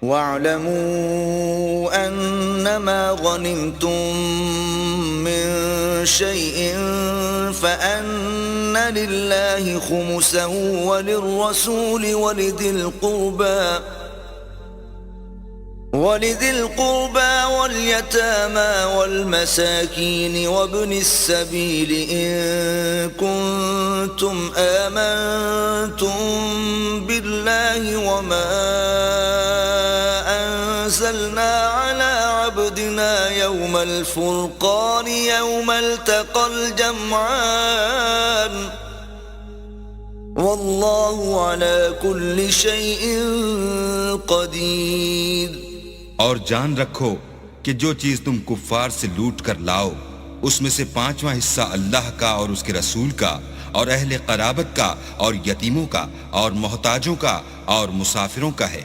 وَاعْلَمُوا أَنَّمَا غَنِمْتُم مِّن شَيْءٍ فَأَنَّ لِلَّهِ خُمُسَهُ وَلِلرَّسُولِ وَلِذِي الْقُرْبَى وَالْيَتَامَى وَالْمَسَاكِينِ وَابْنِ السَّبِيلِ إِن كُنتُمْ آمَنتُم بِاللَّهِ وَمَا أَنزَلْنَا عَلَى عَبْدِنَا يَوْمَ الْفُرْقَانِ يَوْمَ الْتَقَى الْجَمْعَانِ وَاللَّهُ عَلَى كُلِّ شَيْءٍ قَدِيرٌ۔ اور جان رکھو کہ جو چیز تم کفار سے لوٹ کر لاؤ اس میں سے 5واں حصہ اللہ کا اور اس کے رسول کا اور اہل قرابت کا اور یتیموں کا اور محتاجوں کا اور مسافروں کا ہے۔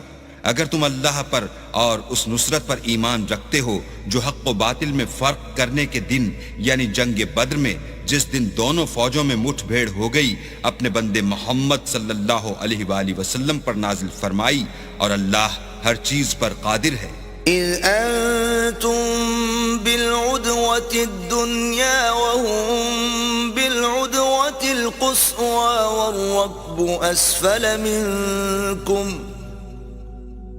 اگر تم اللہ پر اور اس نصرت پر ایمان رکھتے ہو جو حق و باطل میں فرق کرنے کے دن یعنی جنگ بدر میں جس دن دونوں فوجوں میں مٹھ بھیڑ ہو گئی اپنے بندے محمد صلی اللہ علیہ وآلہ وسلم پر نازل فرمائی، اور اللہ ہر چیز پر قادر ہے۔ إِذْ أَنْتُمْ بِالْعُدْوَةِ الدُّنْيَا وَهُمْ بِالْعُدْوَةِ الْقُصْوَى وَالرَّكْبُ أَسْفَلَ مِنْكُمْ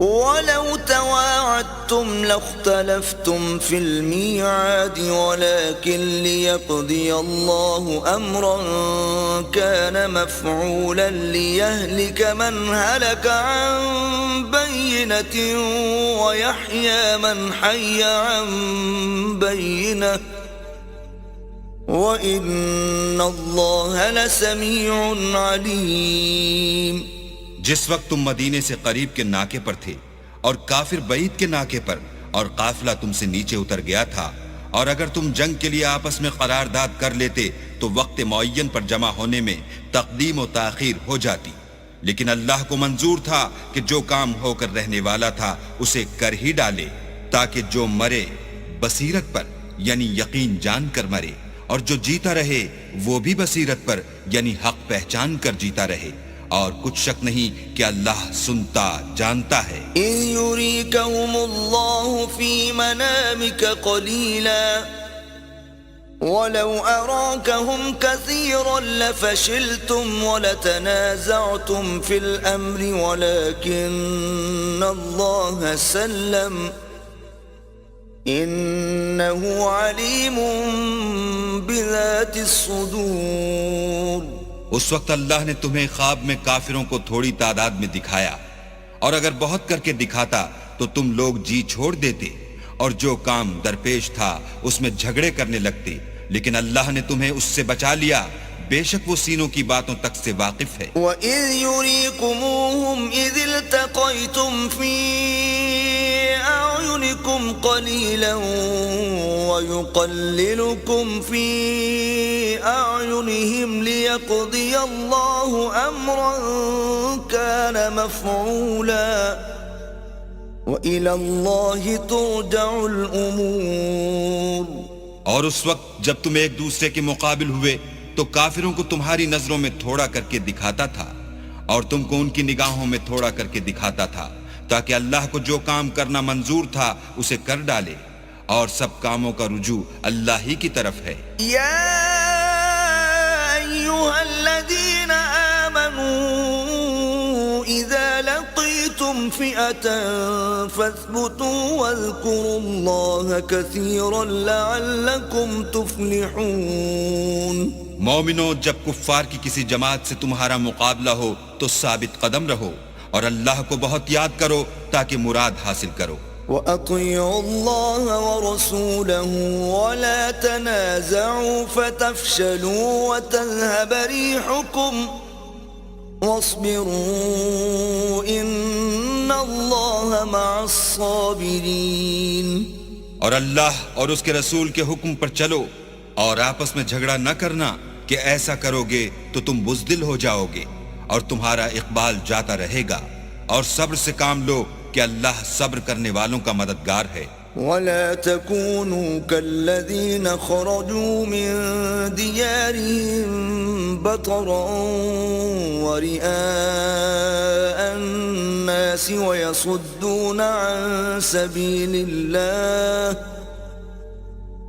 وَلَوْ تَوَاعَدتُّمْ لَاخْتَلَفْتُمْ فِي الْمِيعَادِ وَلَكِنْ لِيَقْضِيَ اللَّهُ أَمْرًا كَانَ مَفْعُولًا لِيَهْلِكَ مَنْ هَلَكَ عَنْ بَيِّنَةٍ وَيَحْيَى مَنْ حَيَّ عَنْ بَيِّنَةٍ وَإِنَّ اللَّهَ لَسَمِيعٌ عَلِيمٌ۔ جس وقت تم مدینے سے قریب کے ناکے پر تھے اور کافر بعید کے ناکے پر اور قافلہ تم سے نیچے اتر گیا تھا، اور اگر تم جنگ کے لیے آپس میں قرارداد کر لیتے تو وقت معین پر جمع ہونے میں تقدیم و تاخیر ہو جاتی، لیکن اللہ کو منظور تھا کہ جو کام ہو کر رہنے والا تھا اسے کر ہی ڈالے، تاکہ جو مرے بصیرت پر یعنی یقین جان کر مرے، اور جو جیتا رہے وہ بھی بصیرت پر یعنی حق پہچان کر جیتا رہے، اور کچھ شک نہیں کہ اللہ سنتا جانتا ہے۔ إِذْ يُرِيكَهُمُ اللَّهُ فِي مَنَامِكَ قَلِيلًا وَلَوْ أَرَاكَهُمْ كَثِيرًا لَفَشِلْتُمْ وَلَتَنَازَعْتُمْ فِي الْأَمْرِ وَلَكِنَّ اللَّهَ سَلَّمَ إِنَّهُ عَلِيمٌ بِذَاتِ الصُّدُورِ۔ اس وقت اللہ نے تمہیں خواب میں کافروں کو تھوڑی تعداد میں دکھایا، اور اگر بہت کر کے دکھاتا تو تم لوگ جی چھوڑ دیتے اور جو کام درپیش تھا اس میں جھگڑے کرنے لگتے، لیکن اللہ نے تمہیں اس سے بچا لیا، بے شک وہ سینوں کی باتوں تک سے واقف ہے۔ وَإِذْ يُرِيكُمُوهُمْ إِذِ الْتَقَيْتُمْ فِي أَعْيُنِكُمْ قَلِيلًا وَيُقَلِّلُكُمْ فِي أَعْيُنِهِمْ لِيَقْضِيَ اللَّهُ أَمْرًا كَانَ مَفْعُولًا وَإِلَى اللَّهِ تُرْجَعُ الْأُمُورُ۔ اور اس وقت جب تم ایک دوسرے کے مقابل ہوئے تو کافروں کو تمہاری نظروں میں تھوڑا کر کے دکھاتا تھا اور تم کو ان کی نگاہوں میں تھوڑا کر کے دکھاتا تھا، تاکہ اللہ کو جو کام کرنا منظور تھا اسے کر ڈالے، اور سب کاموں کا رجوع اللہ ہی کی طرف ہے۔ یا ایھا الذین آمنوا اذا لقیتم فئة فاثبتوا واذکروا اللہ کثیرا لعلکم تفلحون۔ مومنو، جب کفار کی کسی جماعت سے تمہارا مقابلہ ہو تو ثابت قدم رہو اور اللہ کو بہت یاد کرو تاکہ مراد حاصل کرو۔ وَأَطِيعُوا اللَّهَ وَرَسُولَهُ وَلَا تَنَازَعُوا فَتَفْشَلُوا وَتَذْهَبَ رِيحُكُمْ وَاصْبِرُوا إِنَّ اللَّهَ مَعَ الصَّابِرِينَ۔ اور اللہ اور اس کے رسول کے حکم پر چلو اور آپس میں جھگڑا نہ کرنا، کہ ایسا کرو گے تو تم بزدل ہو جاؤ گے اور تمہارا اقبال جاتا رہے گا، اور صبر سے کام لو کہ اللہ صبر کرنے والوں کا مددگار ہے۔ ولا تكونوا كالذين خرجوا من ديارهم بطرا ورئاء الناس ويصدون عن سبيل الله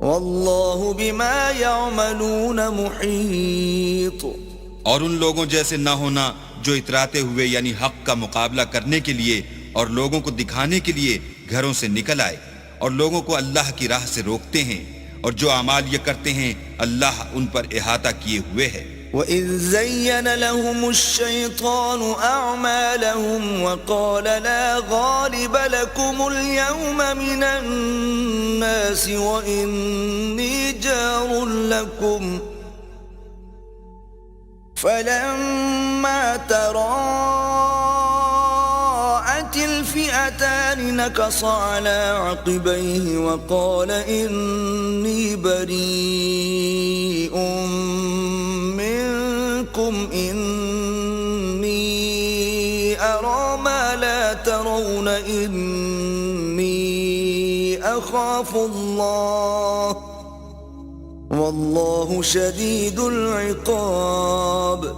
والله بما يعملون محيط. اور ان لوگوں جیسے نہ ہونا جو اتراتے ہوئے یعنی حق کا مقابلہ کرنے کے لیے اور لوگوں کو دکھانے کے لیے گھروں سے نکل آئے اور لوگوں کو اللہ کی راہ سے روکتے ہیں، اور جو اعمال یہ کرتے ہیں اللہ ان پر احاطہ کیے ہوئے ہے. وَإِذْ زَيَّنَ لَهُمُ الشَّيْطَانُ أَعْمَالَهُمْ وَقَالَ لَا غَالِبَ لَكُمُ الْيَوْمَ مِنَ النَّاسِ وَإِنِّي جَارٌ لَكُمْ فَلَمَّا تَرَاءَتِ الْفِئَتَانِ نَكَصَ عَلَى عَقِبَيْهِ وَقَالَ إِنِّي بَرِيءٌ منكم إني أرى ما لا ترون إني أخاف الله والله شديد العقاب.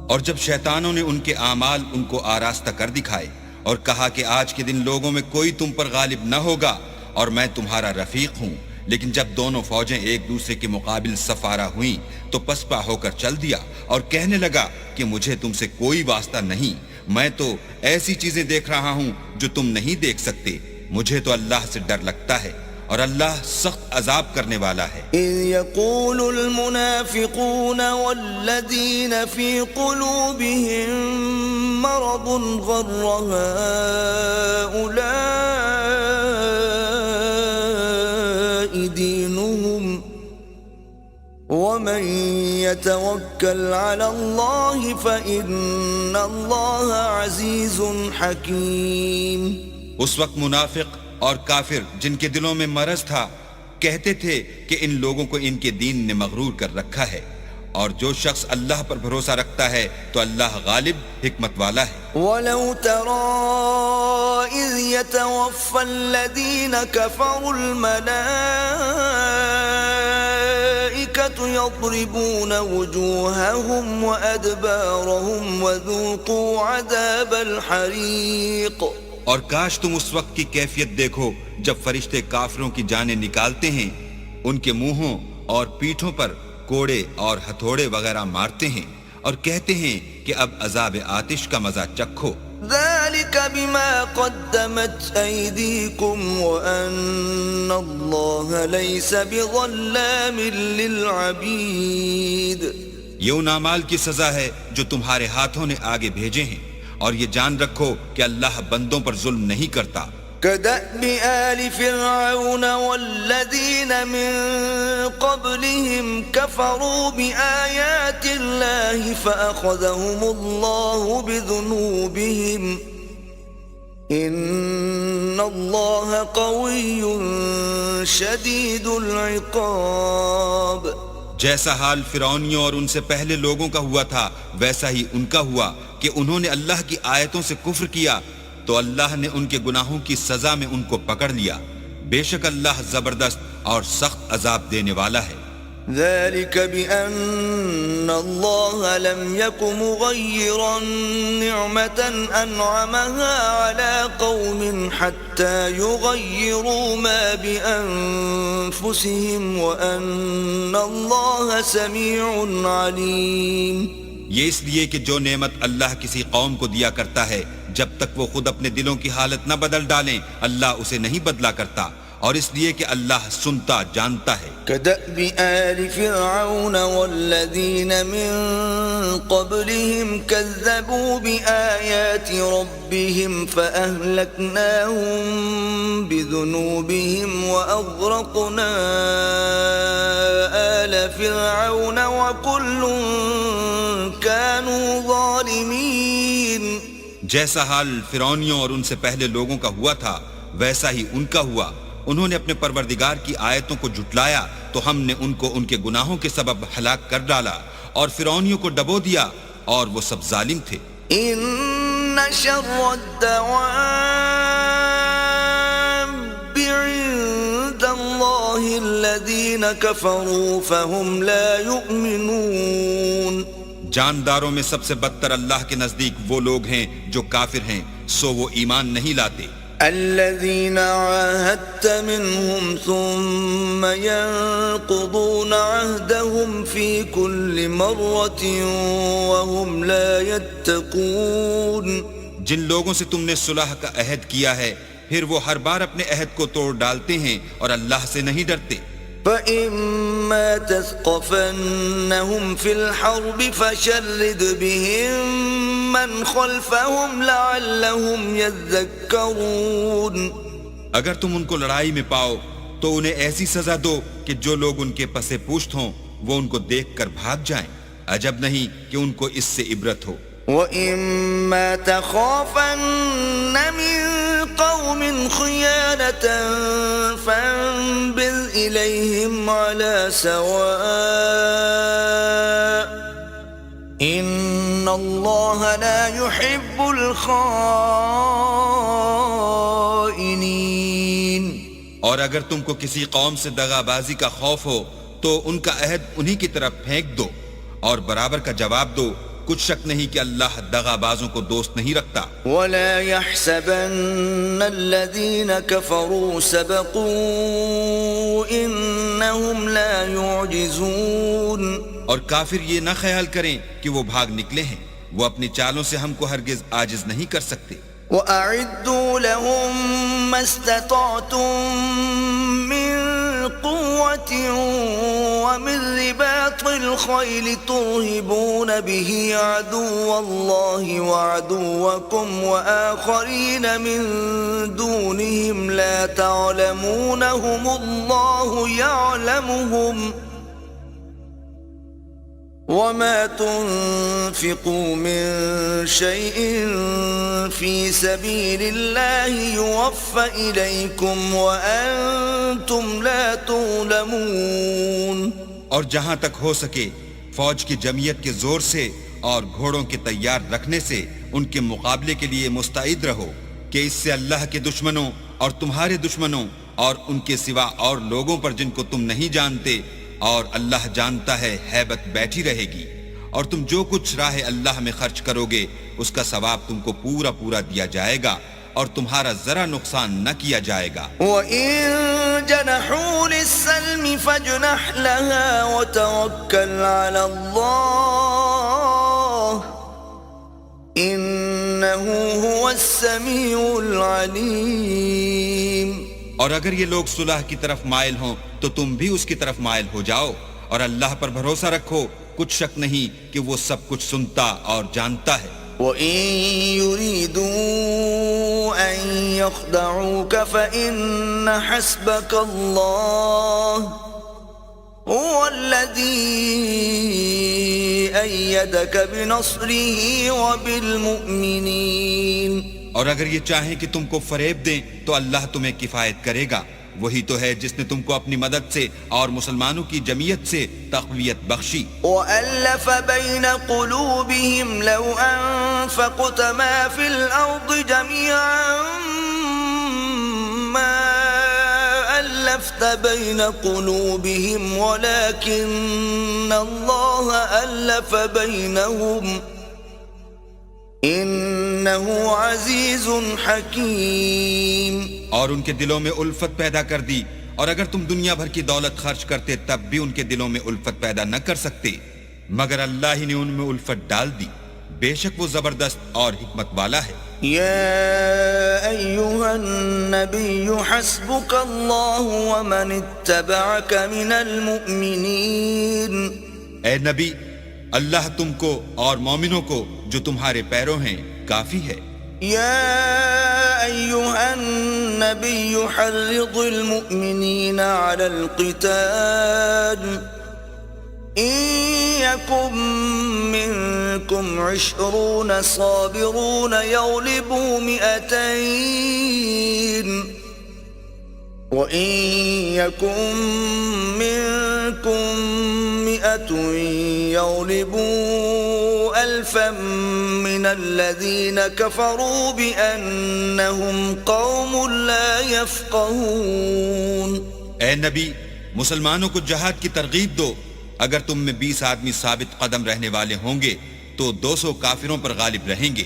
اور جب شیطانوں نے ان کے اعمال ان کو آراستہ کر دکھائے اور کہا کہ آج کے دن لوگوں میں کوئی تم پر غالب نہ ہوگا اور میں تمہارا رفیق ہوں، لیکن جب دونوں فوجیں ایک دوسرے کے مقابل سفارہ ہوئیں تو پسپا ہو کر چل دیا اور کہنے لگا کہ مجھے تم سے کوئی واسطہ نہیں، میں تو ایسی چیزیں دیکھ رہا ہوں جو تم نہیں دیکھ سکتے. مجھے تو اللہ سے ڈر لگتا ہے اور اللہ سخت عذاب کرنے والا ہے. اذ يقول المنافقون والذين في قلوبهم مرض غر هؤلاء دينهم ومن يتوكل على الله فإن الله عزيز حكيم. اس وقت منافق اور کافر جن کے دلوں میں مرض تھا کہتے تھے کہ ان لوگوں کو ان کے دین نے مغرور کر رکھا ہے، اور جو شخص اللہ پر بھروسہ رکھتا ہے تو اللہ غالب حکمت والا ہے. وَلَوْ تَرَى إِذْ يَتَوَفَّى الَّذِينَ كَفَرُوا الْمَلَائِكَةُ يَضْرِبُونَ وُجُوهَهُمْ وَأَدْبَارَهُمْ وَذُوقُوا عَذَابَ الْحَرِيقِ. اور کاش تم اس وقت کی کیفیت دیکھو جب فرشتے کافروں کی جانیں نکالتے ہیں، ان کے منہوں اور پیٹھوں پر کوڑے اور ہتھوڑے وغیرہ مارتے ہیں اور کہتے ہیں کہ اب عذاب آتش کا مزہ چکھو. ذَلِكَ بِمَا قَدَّمَتْ أَيْدِيكُمْ وَأَنَّ اللَّهَ لَيْسَ بِظَلَّامٍ لِلْعَبِيدِ. یہ ان اعمال کی سزا ہے جو تمہارے ہاتھوں نے آگے بھیجے ہیں، اور یہ جان رکھو کہ اللہ بندوں پر ظلم نہیں کرتا. كدأب آل فرعون والذين من قبلهم كفروا بآيات الله فأخذهم الله بذنوبهم إن الله قوي شديد العقاب. جیسا حال فرعونیوں اور ان سے پہلے لوگوں کا ہوا تھا ویسا ہی ان کا ہوا کہ انہوں نے اللہ کی آیتوں سے کفر کیا تو اللہ نے ان کے گناہوں کی سزا میں ان کو پکڑ لیا. بے شک اللہ زبردست اور سخت عذاب دینے والا ہے. ذلك بأن الله لم يكن مغيرا نعمة أنعمها على قوم حتى يغيروا ما بأنفسهم وأن الله سميع عليم. یہ اس لیے کہ جو نعمت اللہ کسی قوم کو دیا کرتا ہے جب تک وہ خود اپنے دلوں کی حالت نہ بدل ڈالیں اللہ اسے نہیں بدلا کرتا، اور اس لیے کہ اللہ سنتا جانتا ہے. كدأب آل فرعون والذين من قبلهم كذبوا بآيات ربهم فأهلكناهم بذنوبهم وأغرقنا آل فرعون وكل كانوا ظالمين. جیسا حال فرعونیوں اور ان سے پہلے لوگوں کا ہوا تھا ویسا ہی ان کا ہوا. انہوں نے اپنے پروردگار کی آیتوں کو جھٹلایا تو ہم نے ان کو ان کے گناہوں کے سبب ہلاک کر ڈالا، اور فرعونیوں کو ڈبو دیا اور وہ سب ظالم تھے. ان شر الدواب عند الذين كفروا فهم لا يؤمنون. جانداروں میں سب سے بدتر اللہ کے نزدیک وہ لوگ ہیں جو کافر ہیں، سو وہ ایمان نہیں لاتے. الذين عاهدت منهم ثم ينقضون عهدهم في كل مرة وهم لا يتقون. جن لوگوں سے تم نے صلح کا عہد کیا ہے پھر وہ ہر بار اپنے عہد کو توڑ ڈالتے ہیں اور اللہ سے نہیں ڈرتے. فَإِمَّا تَثْقَفَنَّهُمْ فِي الْحَرْبِ فَشَرِّدْ بِهِمْ مَنْ خَلْفَهُمْ لَعَلَّهُمْ يَذَّكَّرُونَ. اگر تم ان کو لڑائی میں پاؤ تو انہیں ایسی سزا دو کہ جو لوگ ان کے پس پشت ہوں وہ ان کو دیکھ کر بھاگ جائیں. عجب نہیں کہ ان کو اس سے عبرت ہو. وَإِمَّا تَخَافَنَّ مِن قَوْمٍ خِيَانَةً فَانبِذْ إِلَيْهِمْ عَلَى سَوَاءٍ إِنَّ اللَّهَ لَا يُحِبُّ الْخَائِنِينَ. اور اگر تم کو کسی قوم سے دغا بازی کا خوف ہو تو ان کا عہد انہی کی طرف پھینک دو اور برابر کا جواب دو. کچھ شک نہیں کہ اللہ دغا بازوں کو دوست نہیں رکھتا. وَلَا يَحْسَبَنَّ الَّذِينَ كَفَرُوا سَبَقُوا إِنَّهُمْ لَا يُعْجِزُونَ. اور کافر یہ نہ خیال کریں کہ وہ بھاگ نکلے ہیں، وہ اپنی چالوں سے ہم کو ہرگز عاجز نہیں کر سکتے. وَأَعِدُّوا لَهُم مَّا اسْتَطَعْتُم مِّن قُوَّةٍ وَمِن رِّبَاطِ الْخَيْلِ تُرْهِبُونَ بِهِ عَدُوَّ اللَّهِ وَعَدُوَّكُمْ وَآخَرِينَ مِن دُونِهِمْ لَا تَعْلَمُونَهُمُ اللَّهُ يَعْلَمُهُمْ. وَمَا تُنْفِقُوا مِنْ شَيْءٍ فِي سَبِيلِ اللَّهِ يُوَفَّ إِلَيْكُمْ وَأَنْتُمْ لَا تُظْلَمُونَ. اور جہاں تک ہو سکے فوج کی جمعیت کے زور سے اور گھوڑوں کے تیار رکھنے سے ان کے مقابلے کے لیے مستعد رہو کہ اس سے اللہ کے دشمنوں اور تمہارے دشمنوں اور ان کے سوا اور لوگوں پر جن کو تم نہیں جانتے اور اللہ جانتا ہے ہیبت بیٹھی رہے گی. اور تم جو کچھ راہ اللہ میں خرچ کرو گے اس کا ثواب تم کو پورا پورا دیا جائے گا اور تمہارا ذرا نقصان نہ کیا جائے گا. وَإِن جَنَحُوا لِلسَّلْمِ فَاجْنَحْ لَهَا وَتَوَكَّلْ عَلَى اللَّهِ إِنَّهُ هُوَ السَّمِيعُ الْعَلِيمُ. اور اگر یہ لوگ صلح کی طرف مائل ہوں تو تم بھی اس کی طرف مائل ہو جاؤ اور اللہ پر بھروسہ رکھو. کچھ شک نہیں کہ وہ سب کچھ سنتا اور جانتا ہے. وَإِن يُرِيدُوا أَن يَخْدَعُوكَ فَإِنَّ حَسْبَكَ اللَّهُ هُوَ الَّذِي أَيَّدَكَ بِنَصْرِهِ وَبِالْمُؤْمِنِينَ. اور اگر یہ چاہیں کہ تم کو فریب دیں تو اللہ تمہیں کفایت کرے گا. وہی تو ہے جس نے تم کو اپنی مدد سے اور مسلمانوں کی جمعیت سے تقویت بخشی. وَأَلَّفَ بَيْنَ قُلُوبِهِمْ لَوْ أَنفَقْتَ مَا فِي الْأَرْضِ جَمِيعًا مَا أَلَّفْتَ بَيْنَ قُلُوبِهِمْ وَلَكِنَّ اللَّهَ أَلَّفَ بَيْنَهُمْ إِنَّهُ عَزِيزٌ حَكِيمٌ. اور ان کے دلوں میں الفت پیدا کر دی، اور اگر تم دنیا بھر کی دولت خرچ کرتے تب بھی ان کے دلوں میں الفت پیدا نہ کر سکتے، مگر اللہ ہی نے ان میں الفت ڈال دی. بے شک وہ زبردست اور حکمت والا ہے. يا أيها النبي حسبك الله ومن اتبعك من المؤمنين. اے نبی، اللہ تم کو اور مومنوں کو جو تمہارے پیرو ہیں کافی ہے. يا أيها النبي حرض المؤمنين على القتال إن يكن منكم 20 صابرون يغلبوا 200 وإن يكن منكم 100 يغلبوا 1000 من الذين كفروا بأنهم قوم لا يفقهون. اے نبی، مسلمانوں کو جہاد کی ترغیب دو. اگر تم میں 20 آدمی ثابت قدم رہنے والے ہوں گے تو 200 کافروں پر غالب رہیں گے،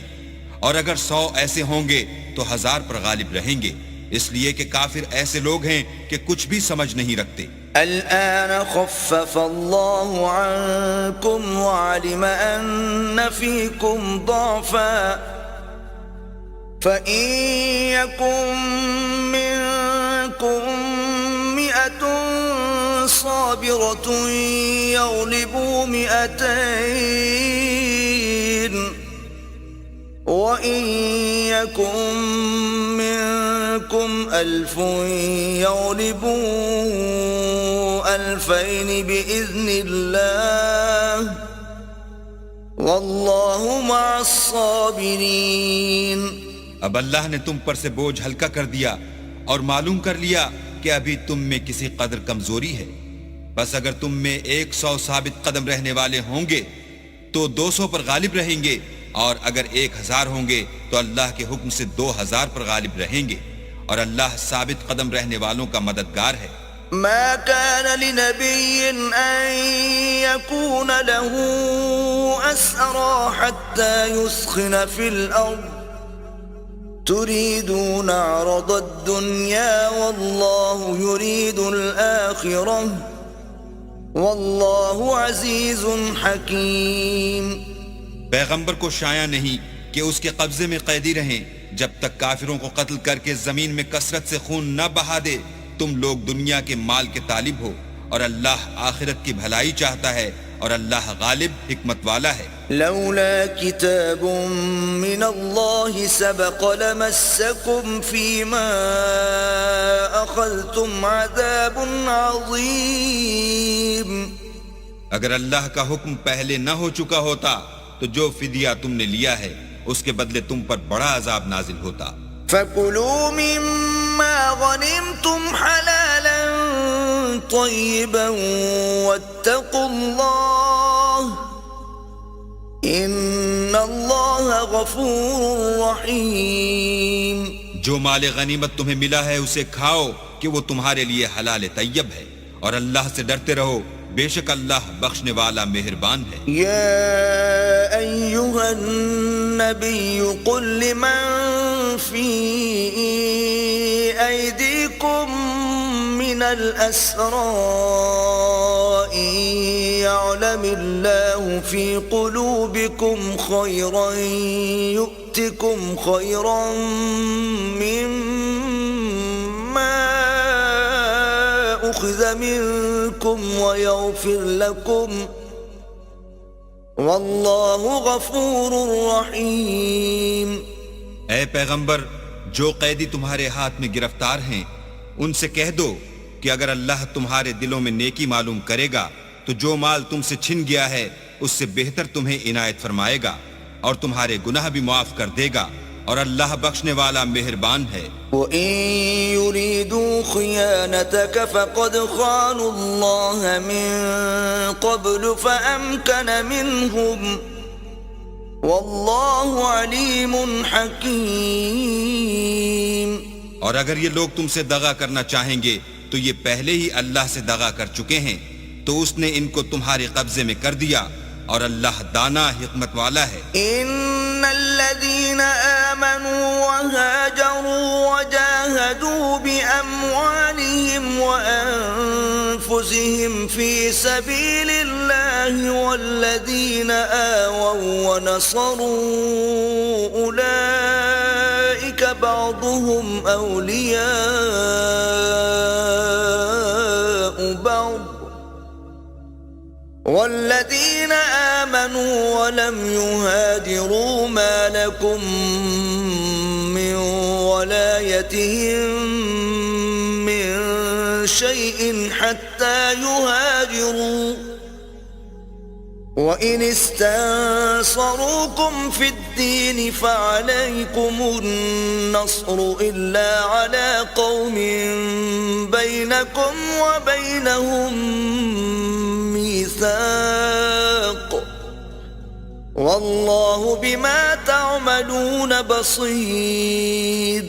اور اگر 100 ایسے ہوں گے تو 1000 پر غالب رہیں گے، اس لیے کہ کافر ایسے لوگ ہیں کہ کچھ بھی سمجھ نہیں رکھتے. الآن خفف الله عنكم وعلم أن فيكم ضعفا فإن يكن منكم 100 صابرة يغلبوا 200 وإن يكن منكم 1000 يغلبوا 2000 بإذن الله والله مع الصابرين. اب اللہ نے تم پر سے بوجھ ہلکا کر دیا اور معلوم کر لیا کہ ابھی تم میں کسی قدر کمزوری ہے. بس اگر تم میں 100 ثابت قدم رہنے والے ہوں گے تو 200 پر غالب رہیں گے، اور اگر 1000 ہوں گے تو اللہ کے حکم سے 2000 پر غالب رہیں گے، اور اللہ ثابت قدم رہنے والوں کا مددگار ہے. ما كان لنبي أن يكون له أسرى حتى يثخن في الأرض تريدون عرض الدنيا والله يريد الآخرة والله عزيز حكيم. پیغمبر کو شایع نہیں کہ اس کے قبضے میں قیدی رہیں جب تک کافروں کو قتل کر کے زمین میں کثرت سے خون نہ بہا دے. تم لوگ دنیا کے مال کے طالب ہو اور اللہ آخرت کی بھلائی چاہتا ہے، اور اللہ غالب حکمت والا ہے. لولا كتاب من الله سبق لمسكم فيما أخذتم عذاب عظيم. اگر اللہ کا حکم پہلے نہ ہو چکا ہوتا تو جو فدیہ تم نے لیا ہے اس کے بدلے تم پر بڑا عذاب نازل ہوتا. فَكُلُوا مِمَّا غَنِمْتُمْ حَلَالًا طَيِّبًا وَاتَّقُوا اللَّهَ إِنَّ اللَّهَ غَفُورٌ رَحِيمٌ. جو مال غنیمت تمہیں ملا ہے اسے کھاؤ کہ وہ تمہارے لیے حلال طیب ہے، اور اللہ سے ڈرتے رہو، بے شک اللہ بخشنے والا مہربان ہے. يا أيها النبي قل لمن في أيديكم من الأسرى إن يعلم الله في قلوبكم خيرا يؤتكم خيرا مما أخذ منكم ويغفر لكم واللہ غفور رحیم. اے پیغمبر، جو قیدی تمہارے ہاتھ میں گرفتار ہیں ان سے کہہ دو کہ اگر اللہ تمہارے دلوں میں نیکی معلوم کرے گا تو جو مال تم سے چھن گیا ہے اس سے بہتر تمہیں عنایت فرمائے گا، اور تمہارے گناہ بھی معاف کر دے گا، اور اللہ بخشنے والا مہربان ہے. وَإِن يُرِيدُوا خِيَانَتَكَ فَقَدْ خَانُوا اللَّهَ مِن قَبْلُ فَأَمْكَنَ مِنْهُمْ وَاللَّهُ عَلِيمٌ حَكِيمٌ. اور اگر یہ لوگ تم سے دغا کرنا چاہیں گے تو یہ پہلے ہی اللہ سے دغا کر چکے ہیں، تو اس نے ان کو تمہارے قبضے میں کر دیا، اور اللہ دانا حکمت والا ہے. ان الذين آمنوا وهاجروا وجاهدوا بأموالهم وأنفسهم في سبيل الله والذين آووا ونصروا أولئك بعضهم أولياء بعض والذين آمنوا ولم يهاجروا ما لكم من ولايتهم من شيء حتى يهاجروا وإن استنصروكم في الدين فعليكم النصر إلا على قوم بينكم وبينهم ميثاق واللہ بما تعملون بصیر.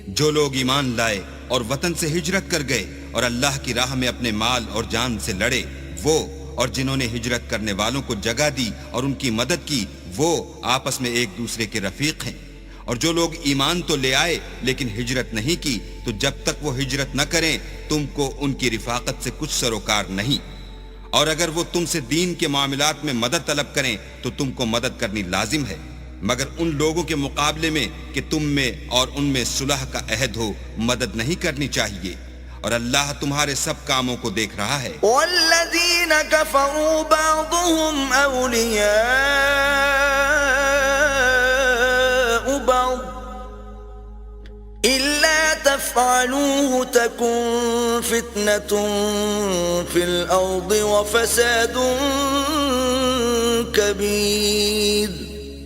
جو لوگ ایمان لائے اور وطن سے ہجرت کر گئے اور اللہ کی راہ میں اپنے مال اور جان سے لڑے، وہ اور جنہوں نے ہجرت کرنے والوں کو جگہ دی اور ان کی مدد کی، وہ آپس میں ایک دوسرے کے رفیق ہیں۔ اور جو لوگ ایمان تو لے آئے لیکن ہجرت نہیں کی، تو جب تک وہ ہجرت نہ کریں تم کو ان کی رفاقت سے کچھ سروکار نہیں، اور اگر وہ تم سے دین کے معاملات میں مدد طلب کریں تو تم کو مدد کرنی لازم ہے، مگر ان لوگوں کے مقابلے میں کہ تم میں اور ان میں صلح کا عہد ہو مدد نہیں کرنی چاہیے، اور اللہ تمہارے سب کاموں کو دیکھ رہا ہے۔ والذین کفروا بعضهم اولیاء بعض الا تفعلوه تکن فتنة فی الارض وفساد کبیر۔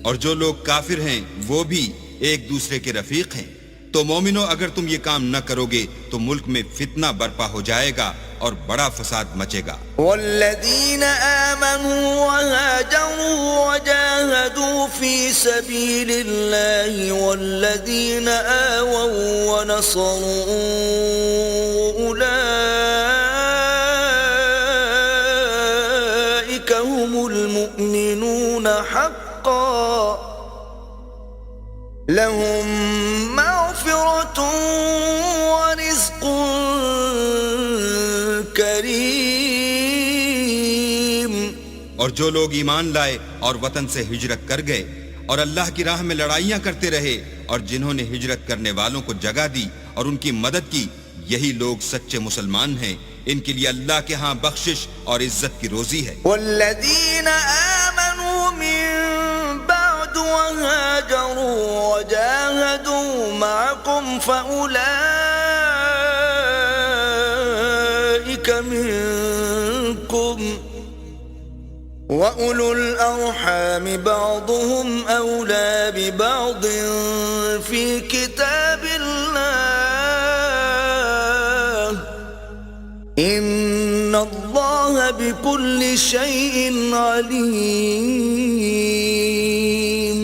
اور جو لوگ کافر ہیں وہ بھی ایک دوسرے کے رفیق ہیں، تو مومنو اگر تم یہ کام نہ کرو گے تو ملک میں فتنہ برپا ہو جائے گا اور بڑا فساد مچے گا۔ والذین آمنوا وهاجروا وجاهدوا في سبيل الله والذین آووا ونصروا أولئك هم المؤمنون حقا لهم مغفرة ورزق کریم۔ اور جو لوگ ایمان لائے اور وطن سے ہجرت کر گئے اور اللہ کی راہ میں لڑائیاں کرتے رہے اور جنہوں نے ہجرت کرنے والوں کو جگہ دی اور ان کی مدد کی، یہی لوگ سچے مسلمان ہیں، ان کے لیے اللہ کے ہاں بخشش اور عزت کی روزی ہے۔ والذین آمنوا من بعد وهاجروا وجاهدوا معكم فأولئك منكم وَأُولُو الْأَرْحَامِ بَعْضُهُمْ أَوْلَى بِبَعْضٍ فِي كِتَابِ اللَّهِ إِنَّ اللَّهَ بِكُلِّ شَيْءٍ عَلِيمٌ۔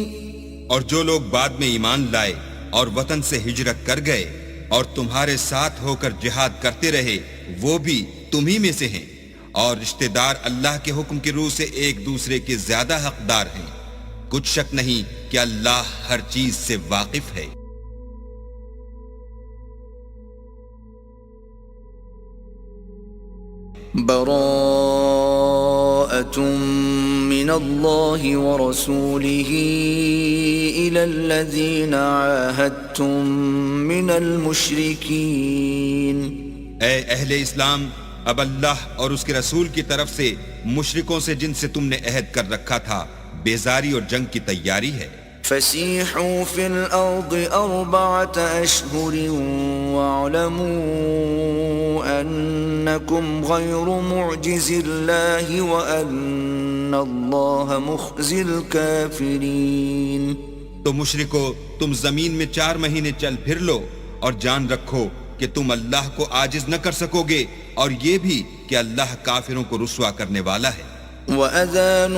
اور جو لوگ بعد میں ایمان لائے اور وطن سے ہجرت کر گئے اور تمہارے ساتھ ہو کر جہاد کرتے رہے، وہ بھی تمہی میں سے ہیں، اور رشتہ دار اللہ کے حکم کی روح سے ایک دوسرے کے زیادہ حقدار ہیں، کچھ شک نہیں کہ اللہ ہر چیز سے واقف ہے۔ براءة من اللہ ورسولہ إلی الذین عاہدتم من المشرکین۔ اے اہل اسلام، اب اللہ اور اس کے رسول کی طرف سے مشرکوں سے جن سے تم نے عہد کر رکھا تھا بیزاری اور جنگ کی تیاری ہے۔ فسیحوا فی الارض 4 اشہر واعلموا انکم غیر معجز اللہ وان اللہ مخزی الکافرین۔ تو مشرکو، تم زمین میں 4 مہینے چل پھر لو اور جان رکھو کہ تم اللہ کو عاجز نہ کر سکو گے، اور یہ بھی کہ اللہ کافروں کو رسوا کرنے والا ہے۔ وَأَذَانٌ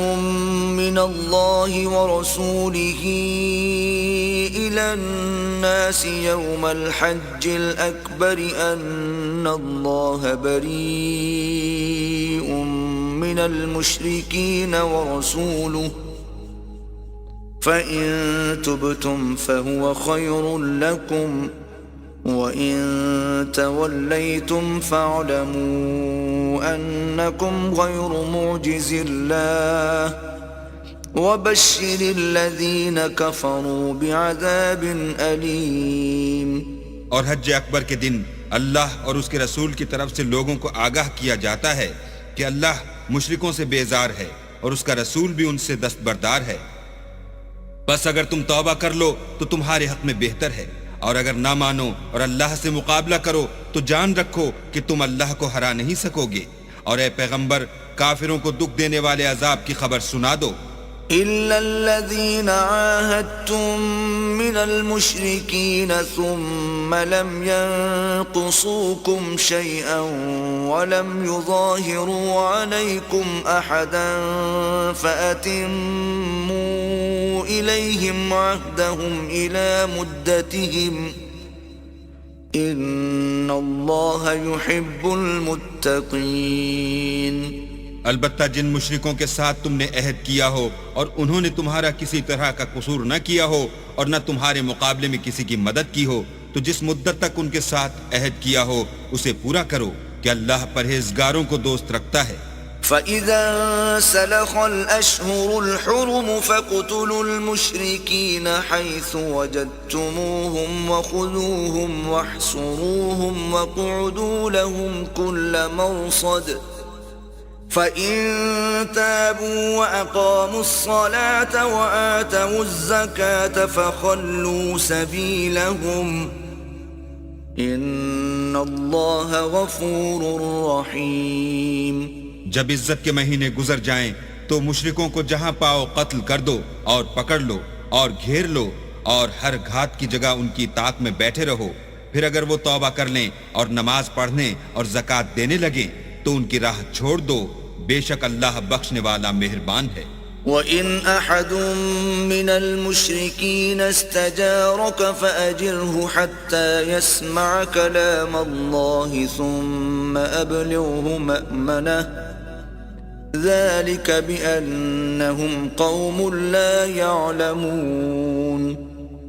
مِّنَ اللَّهِ وَرَسُولِهِ إِلَى النَّاسِ يَوْمَ الْحَجِّ الْأَكْبَرِ أَنَّ اللَّهَ بَرِيءٌ مِّنَ الْمُشْرِكِينَ وَرَسُولُهُ فَإِن تُبْتُمْ فَهُوَ خَيْرٌ لَكُمْ وَإِن تَوَلَّيْتُمْ فَاعْلَمُوا أَنَّكُمْ غَيْرُ مُعْجِزِ اللَّهِ وَبَشِّرِ الَّذِينَ كَفَرُوا بِعَذَابٍ أَلِيمٍ۔ اور حج اکبر کے دن اللہ اور اس کے رسول کی طرف سے لوگوں کو آگاہ کیا جاتا ہے کہ اللہ مشرکوں سے بیزار ہے اور اس کا رسول بھی ان سے دستبردار ہے، بس اگر تم توبہ کر لو تو تمہارے حق میں بہتر ہے، اور اگر نہ مانو اور اللہ سے مقابلہ کرو تو جان رکھو کہ تم اللہ کو ہرا نہیں سکو گے، اور اے پیغمبر کافروں کو دکھ دینے والے عذاب کی خبر سنا دو۔ إِلَّا الَّذِينَ عَاهَدتُّم مِّنَ الْمُشْرِكِينَ ثُمَّ لَمْ يَنقُصُوكُمْ شَيْئًا وَلَمْ يُظَاهِرُوا عَلَيْكُمْ أَحَدًا فَأَتِمُّوا إِلَيْهِمْ عَهْدَهُمْ إِلَى مُدَّتِهِمْ إن الله يحب المتقين. البتہ جن مشرکوں کے ساتھ تم نے عہد کیا ہو اور انہوں نے تمہارا کسی طرح کا قصور نہ کیا ہو اور نہ تمہارے مقابلے میں کسی کی مدد کی ہو، تو جس مدت تک ان کے ساتھ عہد کیا ہو اسے پورا کرو کہ اللہ پرہیزگاروں کو دوست رکھتا ہے. فَإِذَا سَلَخَ الْأَشْهُرُ الْحُرُمُ فَاقْتُلُوا الْمُشْرِكِينَ حَيْثُ وَجَدتُّمُوهُمْ وَخُذُوهُمْ وَاحْصُرُوهُمْ وَاقْعُدُوا لَهُمْ كُلَّ مَرْصَدٍ فَإِن تَابُوا وَأَقَامُوا الصَّلَاةَ وَآتَوُا الزَّكَاةَ فَخَلُّوا سَبِيلَهُمْ إِنَّ اللَّهَ غَفُورٌ رَّحِيمٌ. جب عزت کے مہینے گزر جائیں تو مشرکوں کو جہاں پاؤ قتل کر دو اور پکڑ لو اور گھیر لو اور ہر گھات کی جگہ ان کی اطاعت میں بیٹھے رہو. پھر اگر وہ توبہ کر لیں اور نماز پڑھنے اور زکوٰۃ دینے لگیں تو ان کی راہ چھوڑ دو، بے شک اللہ بخشنے والا مہربان ہے. وَإِنْ أَحَدٌ مِّنَ الْمُشْرِكِينَ اسْتَجَارَكَ فَأَجِرْهُ حَتَّى يَسْمَعَ كَلَامَ اللَّهِ ثُمَّ أَبْلِغْهُ مَأْمَنَهُ ذَلِكَ بِأَنَّهُمْ قَوْمٌ لَا يَعْلَمُونَ.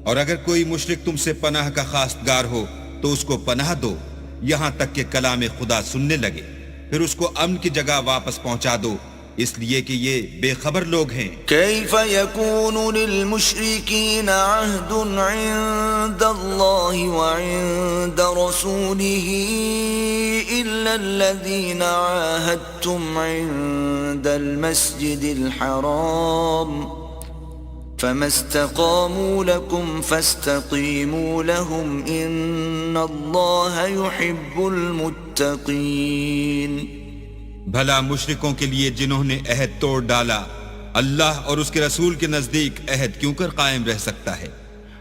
اور اگر کوئی مشرک تم سے پناہ کا خواستگار ہو تو اس کو پناہ دو یہاں تک کہ کلام خدا سننے لگے، پھر اس کو امن کی جگہ واپس پہنچا دو، اس لیے کہ یہ بے خبر لوگ ہیں. كيف يكون للمشركين عهد عند الله وعند رسوله إلا الذين عاهدتم عند المسجد الحرام فما استقاموا لكم فاستقيموا لهم إن الله يحب المتقين. بھلا مشرکوں کے لیے جنہوں نے عہد توڑ ڈالا اللہ اور اس کے رسول کے نزدیک عہد کیوں کر قائم رہ سکتا ہے؟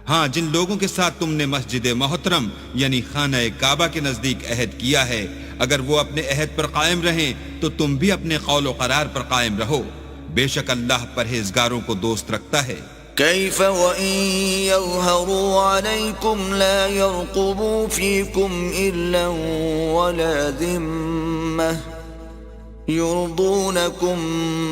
ہاں، جن لوگوں کے ساتھ تم نے مسجد محترم یعنی خانہ کعبہ کے نزدیک عہد کیا ہے، اگر وہ اپنے عہد پر قائم رہیں تو تم بھی اپنے قول و قرار پر قائم رہو، بے شک اللہ پرہیزگاروں کو دوست رکھتا ہے. كيف وإن يظهروا عليكم لا يرقبوا فيكم إلا ولا ذمة يرضونكم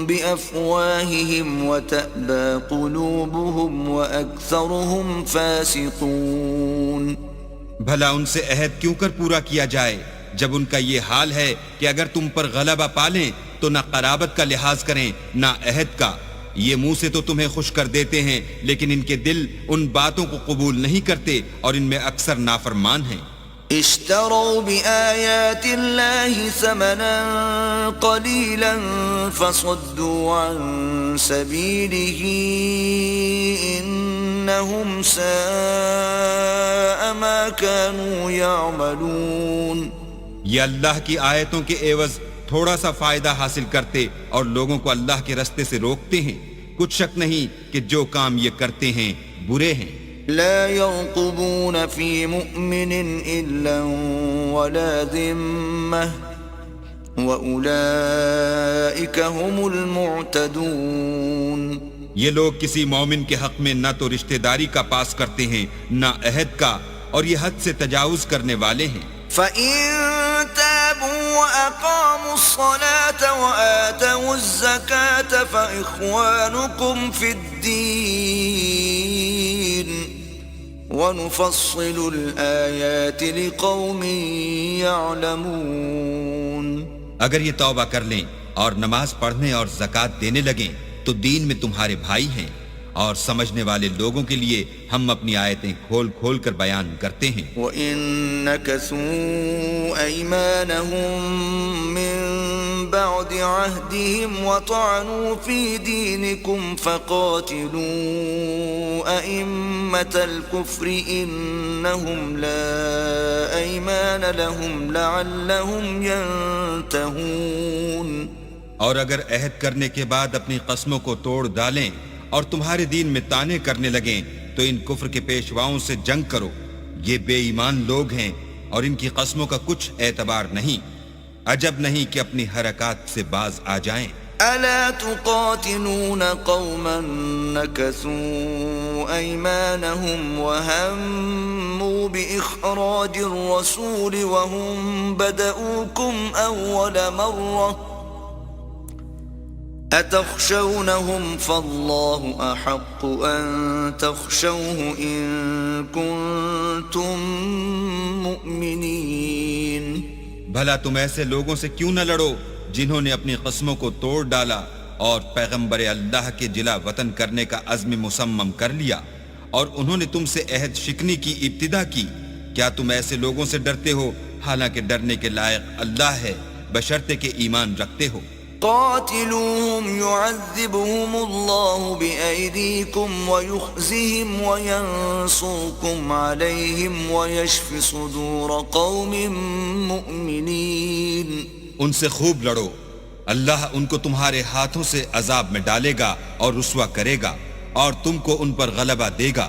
بأفواههم وتأبى قلوبهم وأكثرهم فاسقون. بھلا ان سے عہد کیوں کر پورا کیا جائے جب ان کا یہ حال ہے کہ اگر تم پر غلبہ پالیں تو نہ قرابت کا لحاظ کریں نہ عہد کا. یہ منہ سے تو تمہیں خوش کر دیتے ہیں لیکن ان کے دل ان باتوں کو قبول نہیں کرتے اور ان میں اکثر نافرمان ہیں. اشتروا بآيات الله ثمنا قليلا فصدوا عن سبيله إنهم ساء ما كانوا يعملون. یہ اللہ کی آیتوں کے عوض تھوڑا سا فائدہ حاصل کرتے اور لوگوں کو اللہ کے رستے سے روکتے ہیں، کچھ شک نہیں کہ جو کام یہ کرتے ہیں برے ہیں. لا يرقبون في مؤمن إلا ولا ذمة وأولئك هم المعتدون. یہ لوگ کسی مومن کے حق میں نہ تو رشتہ داری کا پاس کرتے ہیں نہ عہد کا، اور یہ حد سے تجاوز کرنے والے ہیں. فَإِن تَابُوا وَأَقَامُوا الصَّلَاةَ وَآتَوُا الزَّكَاةَ فَإِخْوَانُكُمْ فِي الدِّينِ وَنُفَصِّلُ الْآيَاتِ لِقَوْمٍ يَعْلَمُونَ. اگر یہ توبہ کر لیں اور نماز پڑھنے اور زکوٰۃ دینے لگیں تو دین میں تمہارے بھائی ہیں، اور سمجھنے والے لوگوں کے لیے ہم اپنی آیتیں کھول کھول کر بیان کرتے ہیں. وَإِن نَكَثُوا أَيْمَانَهُم مِّن بَعْدِ عَهْدِهِمْ وَطَعَنُوا فِي دِينِكُمْ فَقَاتِلُوا أَئِمَّةَ الْكُفْرِ إِنَّهُمْ لَا أَيْمَانَ لَهُمْ لَعَلَّهُمْ يَنْتَهُونَ. اور اگر عہد کرنے کے بعد اپنی قسموں کو توڑ ڈالیں اور تمہارے دین میں طعنے کرنے لگیں تو ان کفر کے پیشواؤں سے جنگ کرو، یہ بے ایمان لوگ ہیں اور ان کی قسموں کا کچھ اعتبار نہیں، عجب نہیں کہ اپنی حرکات سے باز آ جائیں. ألا تقاتلون قوما نكثوا أيمانهم وهموا بإخراج الرسول وهم بدؤوكم أول مرة أتخشونهم فالله أحق أن تخشوه إن كنتم مؤمنين. بھلا تم ایسے لوگوں سے کیوں نہ لڑو جنہوں نے اپنی قسموں کو توڑ ڈالا اور پیغمبر اللہ کے جلا وطن کرنے کا عزم مصمم کر لیا اور انہوں نے تم سے عہد شکنی کی ابتدا کی. کیا تم ایسے لوگوں سے ڈرتے ہو حالانکہ ڈرنے کے لائق اللہ ہے بشرطے کہ ایمان رکھتے ہو. قاتلوهم يعذبهم الله بأيديكم ويخزهم وينصركم عليهم ويشف صدور قوم مؤمنين. ان سے خوب لڑو، اللہ ان کو تمہارے ہاتھوں سے عذاب میں ڈالے گا اور رسوا کرے گا اور تم کو ان پر غلبہ دے گا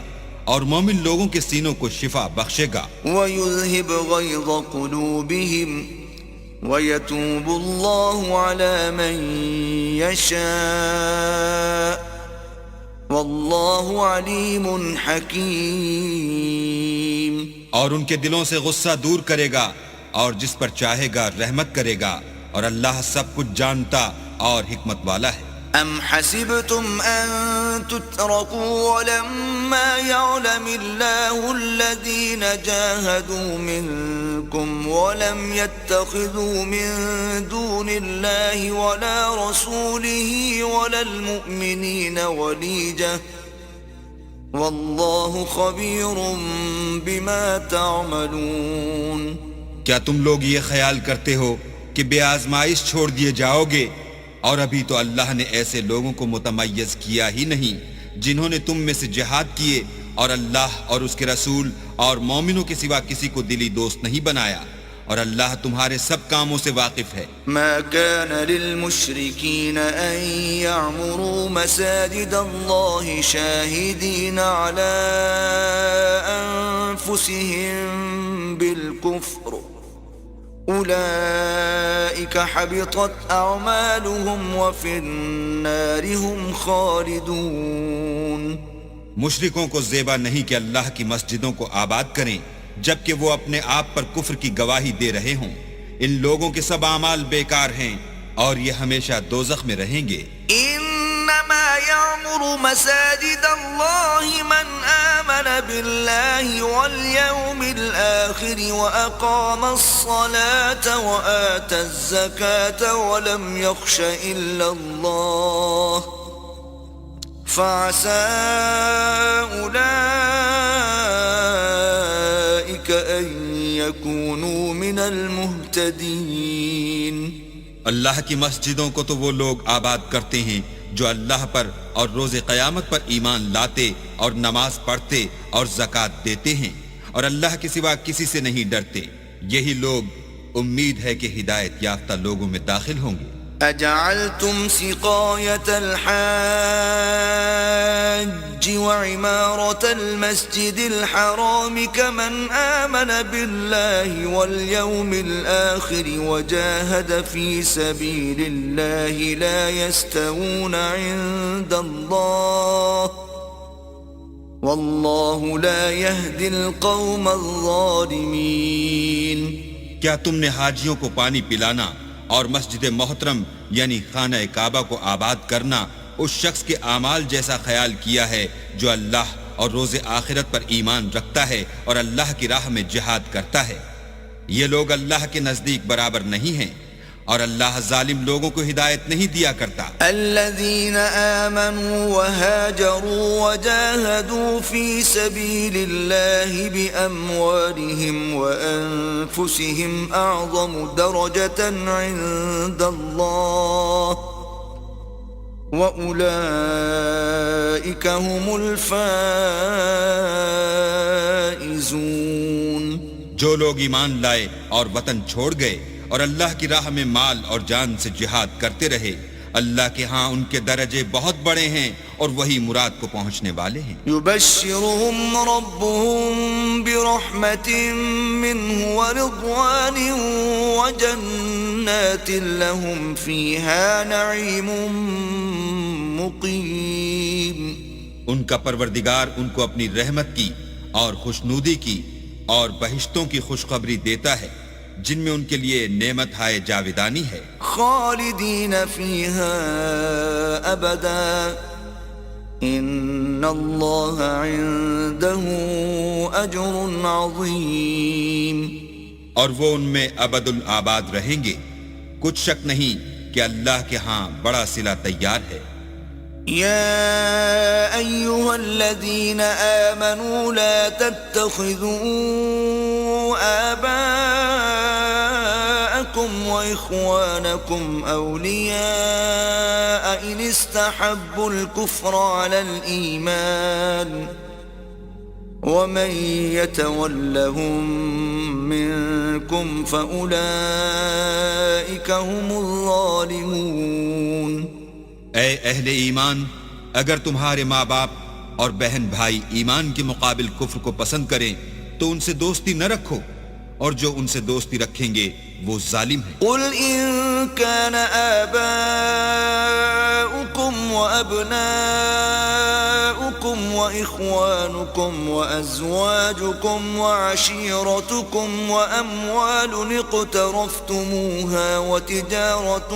اور مومن لوگوں کے سینوں کو شفا بخشے گا. وَيُذْهِبْ غَيْظَ قُلُوبِهِمْ وَيَتُوبُ اللَّهُ عَلَى مَن يَشَاءُ وَاللَّهُ عَلِيمٌ حَكِيمٌ. اور ان کے دلوں سے غصہ دور کرے گا اور جس پر چاہے گا رحمت کرے گا اور اللہ سب کچھ جانتا اور حکمت والا ہے. أَمْ حَسِبْتُمْ أَن تُتْرَكُوا وَلَمَّا يَعْلَمِ اللَّهُ الَّذِينَ جَاهَدُوا مِنكُمْ وَلَمْ يَتَّخِذُوا مِن دُونِ اللَّهِ وَلَا رَسُولِهِ وَلَا الْمُؤْمِنِينَ وَلِيجَةً وَاللَّهُ خَبِيرٌ بِمَا تَعْمَلُونَ. کیا تم لوگ یہ خیال کرتے ہو کہ بے آزمائش چھوڑ دیے جاؤ گے؟ اور ابھی تو اللہ نے ایسے لوگوں کو متمیز کیا ہی نہیں جنہوں نے تم میں سے جہاد کیے اور اللہ اور اس کے رسول اور مومنوں کے سوا کسی کو دلی دوست نہیں بنایا اور اللہ تمہارے سب کاموں سے واقف ہے. ما كان للمشركين أن يعمروا مساجد الله شاهدين على أنفسهم بالكفر أولئك حبطت أعمالهم وفي النار هم خالدون. مشرکوں کو زیبا نہیں کہ اللہ کی مسجدوں کو آباد کریں جبکہ وہ اپنے آپ پر کفر کی گواہی دے رہے ہوں. ان لوگوں کے سب اعمال بیکار ہیں اور یہ ہمیشہ دوزخ میں رہیں گے. انما يعمر مساجد الله من آمن بالله واليوم الآخر وأقام الصلاة وآتى الزكاة ولم يخش إلا الله فعسى أولئك أن يكونوا من المهتدين. اللہ کی مسجدوں کو تو وہ لوگ آباد کرتے ہیں جو اللہ پر اور روز قیامت پر ایمان لاتے اور نماز پڑھتے اور زکوٰۃ دیتے ہیں اور اللہ کے سوا کسی سے نہیں ڈرتے. یہی لوگ امید ہے کہ ہدایت یافتہ لوگوں میں داخل ہوں گے. أجعلتم سقاية الحاج وعمارة المسجد الحرام كمن آمن بالله واليوم الآخر وجاهد في سبيل الله لا يستوون عند الله والله لا يهدي القوم الظالمين. کیا تم نے حاجیوں کو پانی پلانا اور مسجد محترم یعنی خانہ کعبہ کو آباد کرنا اس شخص کے اعمال جیسا خیال کیا ہے جو اللہ اور روز آخرت پر ایمان رکھتا ہے اور اللہ کی راہ میں جہاد کرتا ہے؟ یہ لوگ اللہ کے نزدیک برابر نہیں ہیں اور اللہ ظالم لوگوں کو ہدایت نہیں دیا کرتا. الذين آمنوا وهاجروا وجاهدوا في سبيل الله بأموالهم وأنفسهم أعظم درجة عند الله وأولئك هم الفائزون. جو لوگ ایمان لائے اور وطن چھوڑ گئے اور اللہ کی راہ میں مال اور جان سے جہاد کرتے رہے اللہ کے ہاں ان کے درجے بہت بڑے ہیں اور وہی مراد کو پہنچنے والے ہیں. يبشرهم ربهم برحمة منه ورضوان وجنات لهم فيها نعيم مقيم. ان کا پروردگار ان کو اپنی رحمت کی اور خوشنودی کی اور بہشتوں کی خوشخبری دیتا ہے جن میں ان کے لیے نعمت ہائے جاویدانی ہے، خالدین فیہا ابدا ان اللہ عنده اجر عظیم، اور وہ ان میں ابد الآباد رہیں گے، کچھ شک نہیں کہ اللہ کے ہاں بڑا صلہ تیار ہے۔ يا أيها الذين آمنوا لا تتخذوا آباءكم وإخوانكم أولياء إن استحبوا الكفر على الإيمان ومن يتولهم منكم فأولئك هم الظالمون۔ اے اہل ایمان، اگر تمہارے ماں باپ اور بہن بھائی ایمان کے مقابل کفر کو پسند کریں تو ان سے دوستی نہ رکھو، اور جو ان سے دوستی رکھیں گے وہ ظالم ہیں۔ قل ان كان آباؤكم وأبناؤكم وإخوانكم وأزواجكم وعشيرتكم وأموال اقترفتموها وتجارة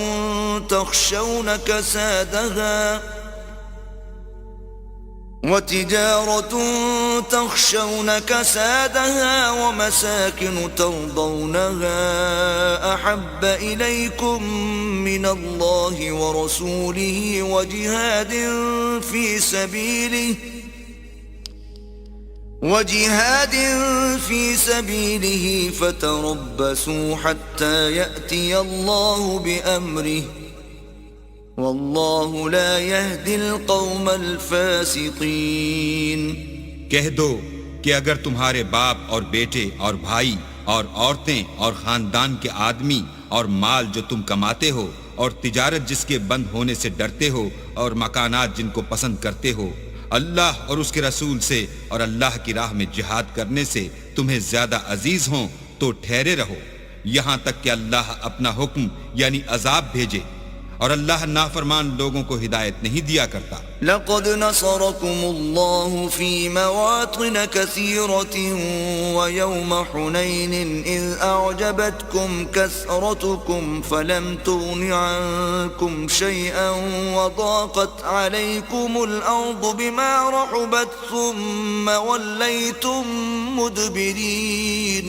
تخشون كسادها ومساكن ترضونها أحب إليكم من الله ورسوله وجهاد في سبيله فتربصوا حتى يأتي الله بأمره واللہ لا يهدي القوم الفاسقین۔ کہہ دو کہ اگر تمہارے باپ اور بیٹے اور بھائی اور عورتیں اور خاندان کے آدمی اور مال جو تم کماتے ہو اور تجارت جس کے بند ہونے سے ڈرتے ہو اور مکانات جن کو پسند کرتے ہو اللہ اور اس کے رسول سے اور اللہ کی راہ میں جہاد کرنے سے تمہیں زیادہ عزیز ہوں تو ٹھہرے رہو یہاں تک کہ اللہ اپنا حکم یعنی عذاب بھیجے، اور اللہ نافرمان لوگوں کو ہدایت نہیں دیا کرتا۔ لقد نصركم الله في مواطن كثيرة ويوم حنين إذ أعجبتكم كثرتكم فلم تغن عنكم شيئا وضاقت عليكم الأرض بما رحبت ثم وليتم مدبرين۔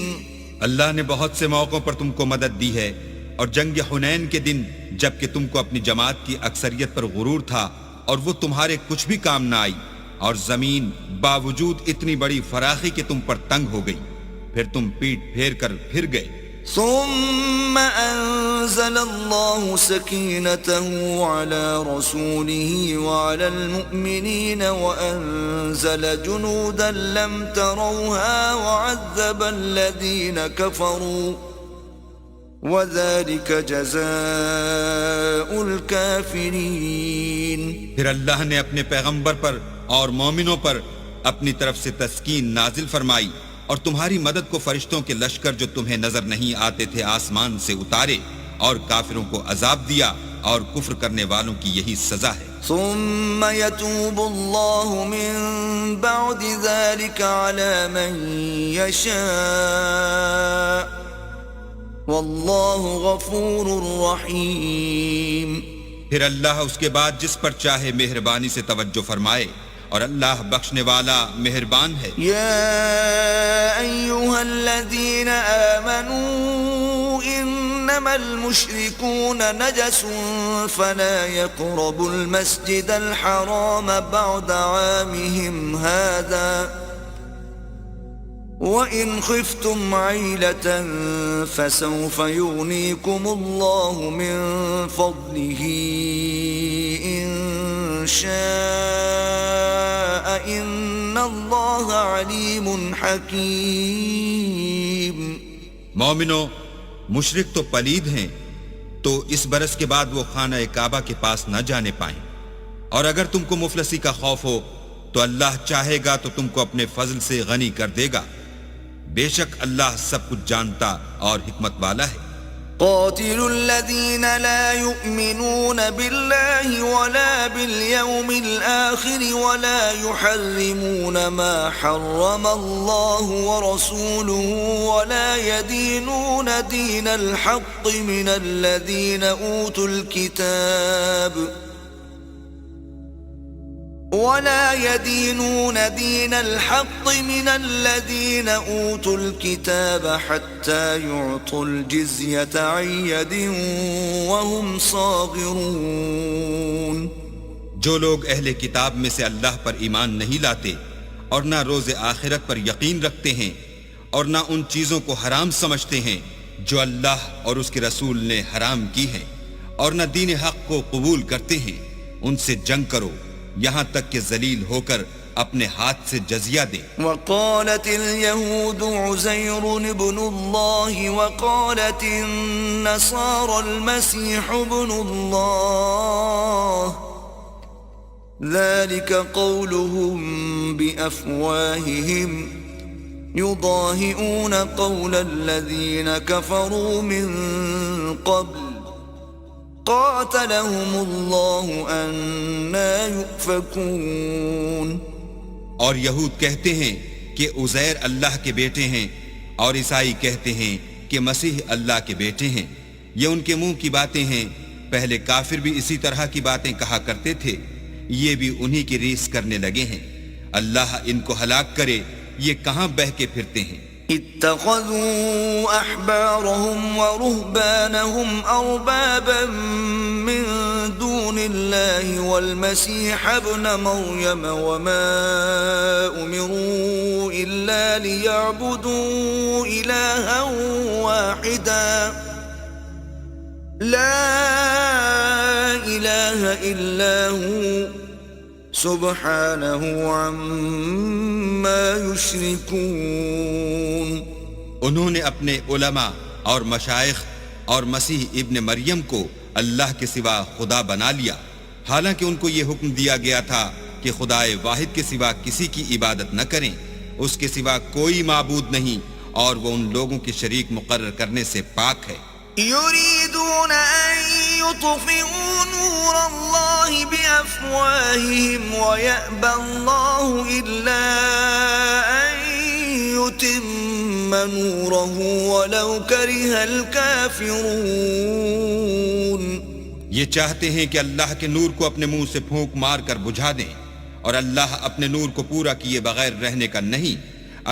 اللہ نے بہت سے موقعوں پر تم کو مدد دی ہے، اور جنگ حنین کے دن جبکہ تم کو اپنی جماعت کی اکثریت پر غرور تھا اور وہ تمہارے کچھ بھی کام نہ آئی، اور زمین باوجود اتنی بڑی فراخی کہ تم پر تنگ ہو گئی، پھر تم پیٹ پھیر کر پھر گئے۔ ثم انزل الله سكينته على رسوله وعلى المؤمنين وانزل جنودا لم تروها وعذب الذين كفروا وَذَلِكَ جَزَاءُ الْكَافِرِينَ۔ پھر اللہ نے اپنے پیغمبر پر اور مومنوں پر اپنی طرف سے تسکین نازل فرمائی اور تمہاری مدد کو فرشتوں کے لشکر جو تمہیں نظر نہیں آتے تھے آسمان سے اتارے، اور کافروں کو عذاب دیا، اور کفر کرنے والوں کی یہی سزا ہے۔ ثم يتوب الله من بعد ذلك على من يشاء واللہ غفور رحیم۔ پھر اللہ اس کے بعد جس پر چاہے مہربانی سے توجہ فرمائے، اور اللہ بخشنے والا مہربان ہے۔ یا ایہا الذین آمنوا انما المشرکون نجس فلا يقربوا المسجد الحرام بعد عامهم هذا وَإِنْ خِفْتُمْ عَيْلَةً فَسَوْفَ يُغْنِيكُمُ اللَّهُ مِنْ فَضْلِهِ إِنْ شَاءَ إِنَّ اللَّهَ عَلِيمٌ حَكِيمٌ۔ مومنو، مشرک تو پلید ہیں، تو اس برس کے بعد وہ خانہ کعبہ کے پاس نہ جانے پائیں، اور اگر تم کو مفلسی کا خوف ہو تو اللہ چاہے گا تو تم کو اپنے فضل سے غنی کر دے گا، بے شک اللہ سب کچھ جانتا اور حکمت والا ہے۔ قاتلوا الذين لا يؤمنون بالله ولا باليوم الآخر ولا يحرمون ما حرم الله ورسوله ولا يدينون دين الحق من الذين أوتوا الكتاب حتى يعطوا الجزية عن يد وهم صاغرون. جو لوگ اہل کتاب میں سے اللہ پر ایمان نہیں لاتے اور نہ روز آخرت پر یقین رکھتے ہیں اور نہ ان چیزوں کو حرام سمجھتے ہیں جو اللہ اور اس کے رسول نے حرام کی ہیں اور نہ دین حق کو قبول کرتے ہیں، ان سے جنگ کرو یہاں تک کہ ذلیل ہو کر اپنے ہاتھ سے جزیہ دیں. وقالت اليهود عزير ابن الله وقالت النصارى المسيح ابن الله ذلك قولهم بأفواههم يضاهئون قول الذين كفروا من قبل قاتلهم الله أنا يؤفكون. اور یہود کہتے ہیں کہ عزیر اللہ کے بیٹے ہیں اور عیسائی کہتے ہیں کہ مسیح اللہ کے بیٹے ہیں. یہ ان کے منہ کی باتیں ہیں، پہلے کافر بھی اسی طرح کی باتیں کہا کرتے تھے، یہ بھی انہی کی ریس کرنے لگے ہیں. اللہ ان کو ہلاک کرے، یہ کہاں بہہ کے پھرتے ہیں. اتخذوا احبارهم ورهبانهم اربابا من دون الله والمسيح ابن مريم وما امروا الا ليعبدوا الها واحدا لا اله الا هو سبحانه عما يشركون. انہوں نے اپنے علماء اور مشائخ اور مسیح ابن مریم کو اللہ کے سوا خدا بنا لیا، حالانکہ ان کو یہ حکم دیا گیا تھا کہ خدائے واحد کے سوا کسی کی عبادت نہ کریں، اس کے سوا کوئی معبود نہیں اور وہ ان لوگوں کے شریک مقرر کرنے سے پاک ہے. يريدون أن يطفئوا نور الله بأفواههم ويأبى الله إلا أن يتم نوره ولو كره الكافرون. یہ چاہتے ہیں کہ اللہ کے نور کو اپنے منہ سے پھونک مار کر بجھا دیں، اور اللہ اپنے نور کو پورا کیے بغیر رہنے کا نہیں،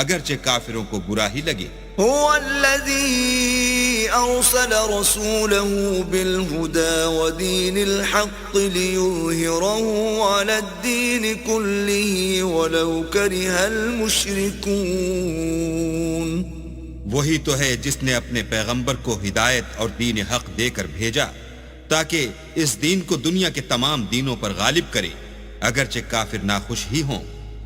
اگرچہ کافروں کو برا ہی لگے. هو الذي أرسل رسوله بالهدى ودين الحق ليظهره على الدين كله ولو كره المشركون. وہی تو ہے جس نے اپنے پیغمبر کو ہدایت اور دین حق دے کر بھیجا تاکہ اس دین کو دنیا کے تمام دینوں پر غالب کرے، اگرچہ کافر ناخوش ہی ہوں.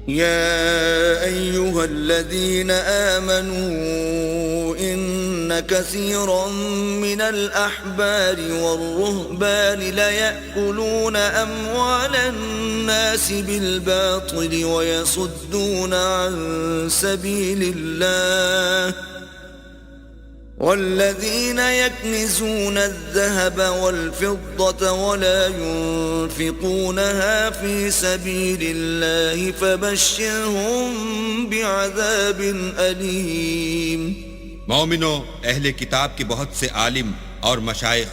يا أيها الذين آمنوا إن كثيرا من الأحبار والرهبان ليأكلون أموال الناس بالباطل ويصدون عن سبيل الله والذين يكنزون الذهب والفضة ولا ينفقونها في سبيل الله فبشرهم بعذاب أليم. مومنو، اہل کتاب کے بہت سے عالم اور مشائخ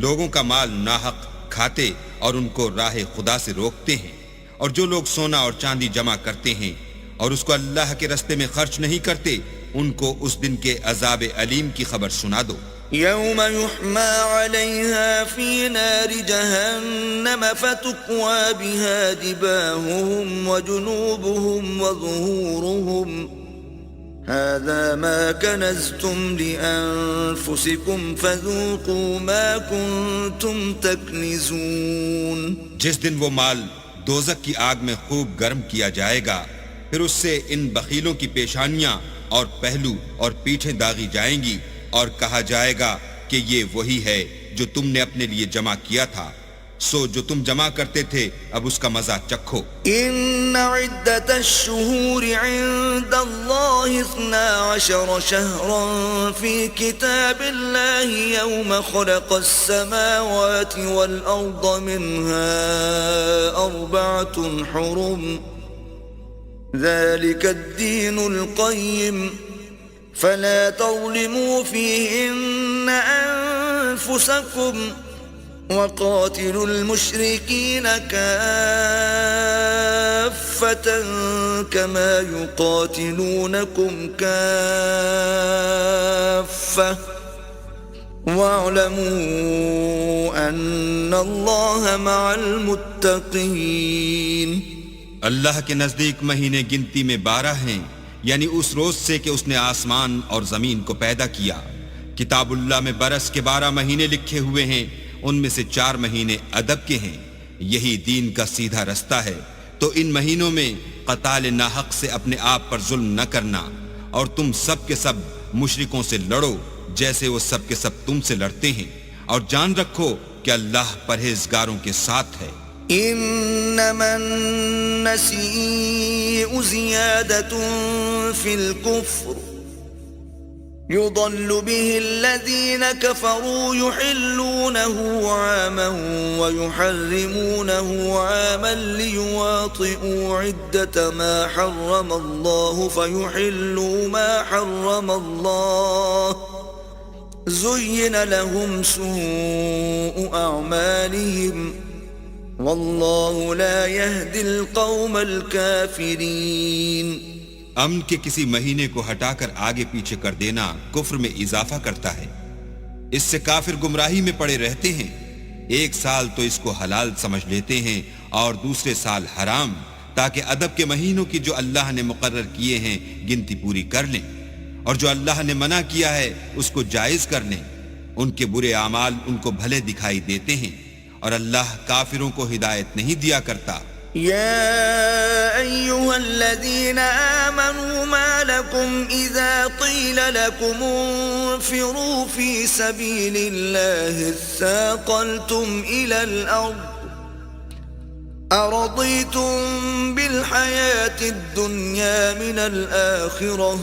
لوگوں کا مال ناحق کھاتے اور ان کو راہ خدا سے روکتے ہیں، اور جو لوگ سونا اور چاندی جمع کرتے ہیں اور اس کو اللہ کے رستے میں خرچ نہیں کرتے، ان کو اس دن کے عذاب علیم کی خبر سنا دو. يوم يحمى عليها في نار جهنم فتكوى بها جباههم وجنوبهم وظهورهم هذا ما كنزتم لأنفسكم فذوقوا ما كنتم تكنزون. جس دن وہ مال دوزخ کی آگ میں خوب گرم کیا جائے گا، پھر اس سے ان بخیلوں کی پیشانیاں اور پہلو اور پیٹھیں داغی جائیں گی اور کہا جائے گا کہ یہ وہی ہے جو تم نے اپنے لیے جمع کیا تھا، سو جو تم جمع کرتے تھے اب اس کا مزہ چکھو. إن عدة الشهور عند الله 12 شهرا في كتاب الله يوم خلق السماوات والأرض منها 4 حرم ذلك الدين القيم فلا تظلموا فيهن أنفسكم وقاتلوا المشركين كافة كما يقاتلونكم كافة واعلموا أن الله مع المتقين. اللہ کے نزدیک مہینے گنتی میں 12 ہیں، یعنی اس روز سے کہ اس نے آسمان اور زمین کو پیدا کیا. کتاب اللہ میں برس کے 12 مہینے لکھے ہوئے ہیں، ان میں سے 4 مہینے ادب کے ہیں. یہی دین کا سیدھا رستہ ہے. تو ان مہینوں میں قتال ناحق سے اپنے آپ پر ظلم نہ کرنا، اور تم سب کے سب مشرکوں سے لڑو جیسے وہ سب کے سب تم سے لڑتے ہیں، اور جان رکھو کہ اللہ پرہیزگاروں کے ساتھ ہے. إنما النسيء زيادة في الكفر يضل به الذين كفروا يحلونه عاما ويحرمونه عاما ليواطئوا عدة ما حرم الله فيحلوا ما حرم الله زين لهم سوء أعمالهم واللہ لا يهدي القوم الكافرین. امن کے کسی مہینے کو ہٹا کر آگے پیچھے کر دینا کفر میں اضافہ کرتا ہے. اس سے کافر گمراہی میں پڑے رہتے ہیں. ایک سال تو اس کو حلال سمجھ لیتے ہیں اور دوسرے سال حرام، تاکہ ادب کے مہینوں کی جو اللہ نے مقرر کیے ہیں گنتی پوری کر لیں، اور جو اللہ نے منع کیا ہے اس کو جائز کر لیں. ان کے برے اعمال ان کو بھلے دکھائی دیتے ہیں، اور اللہ کافروں کو ہدایت نہیں دیا کرتا. يا أيها الذين آمنوا ما لكم إذا قيل لكم انفروا في سبيل الله اثاقلتم إلى الأرض أرضيتم بالحياة الدنيا من الآخرة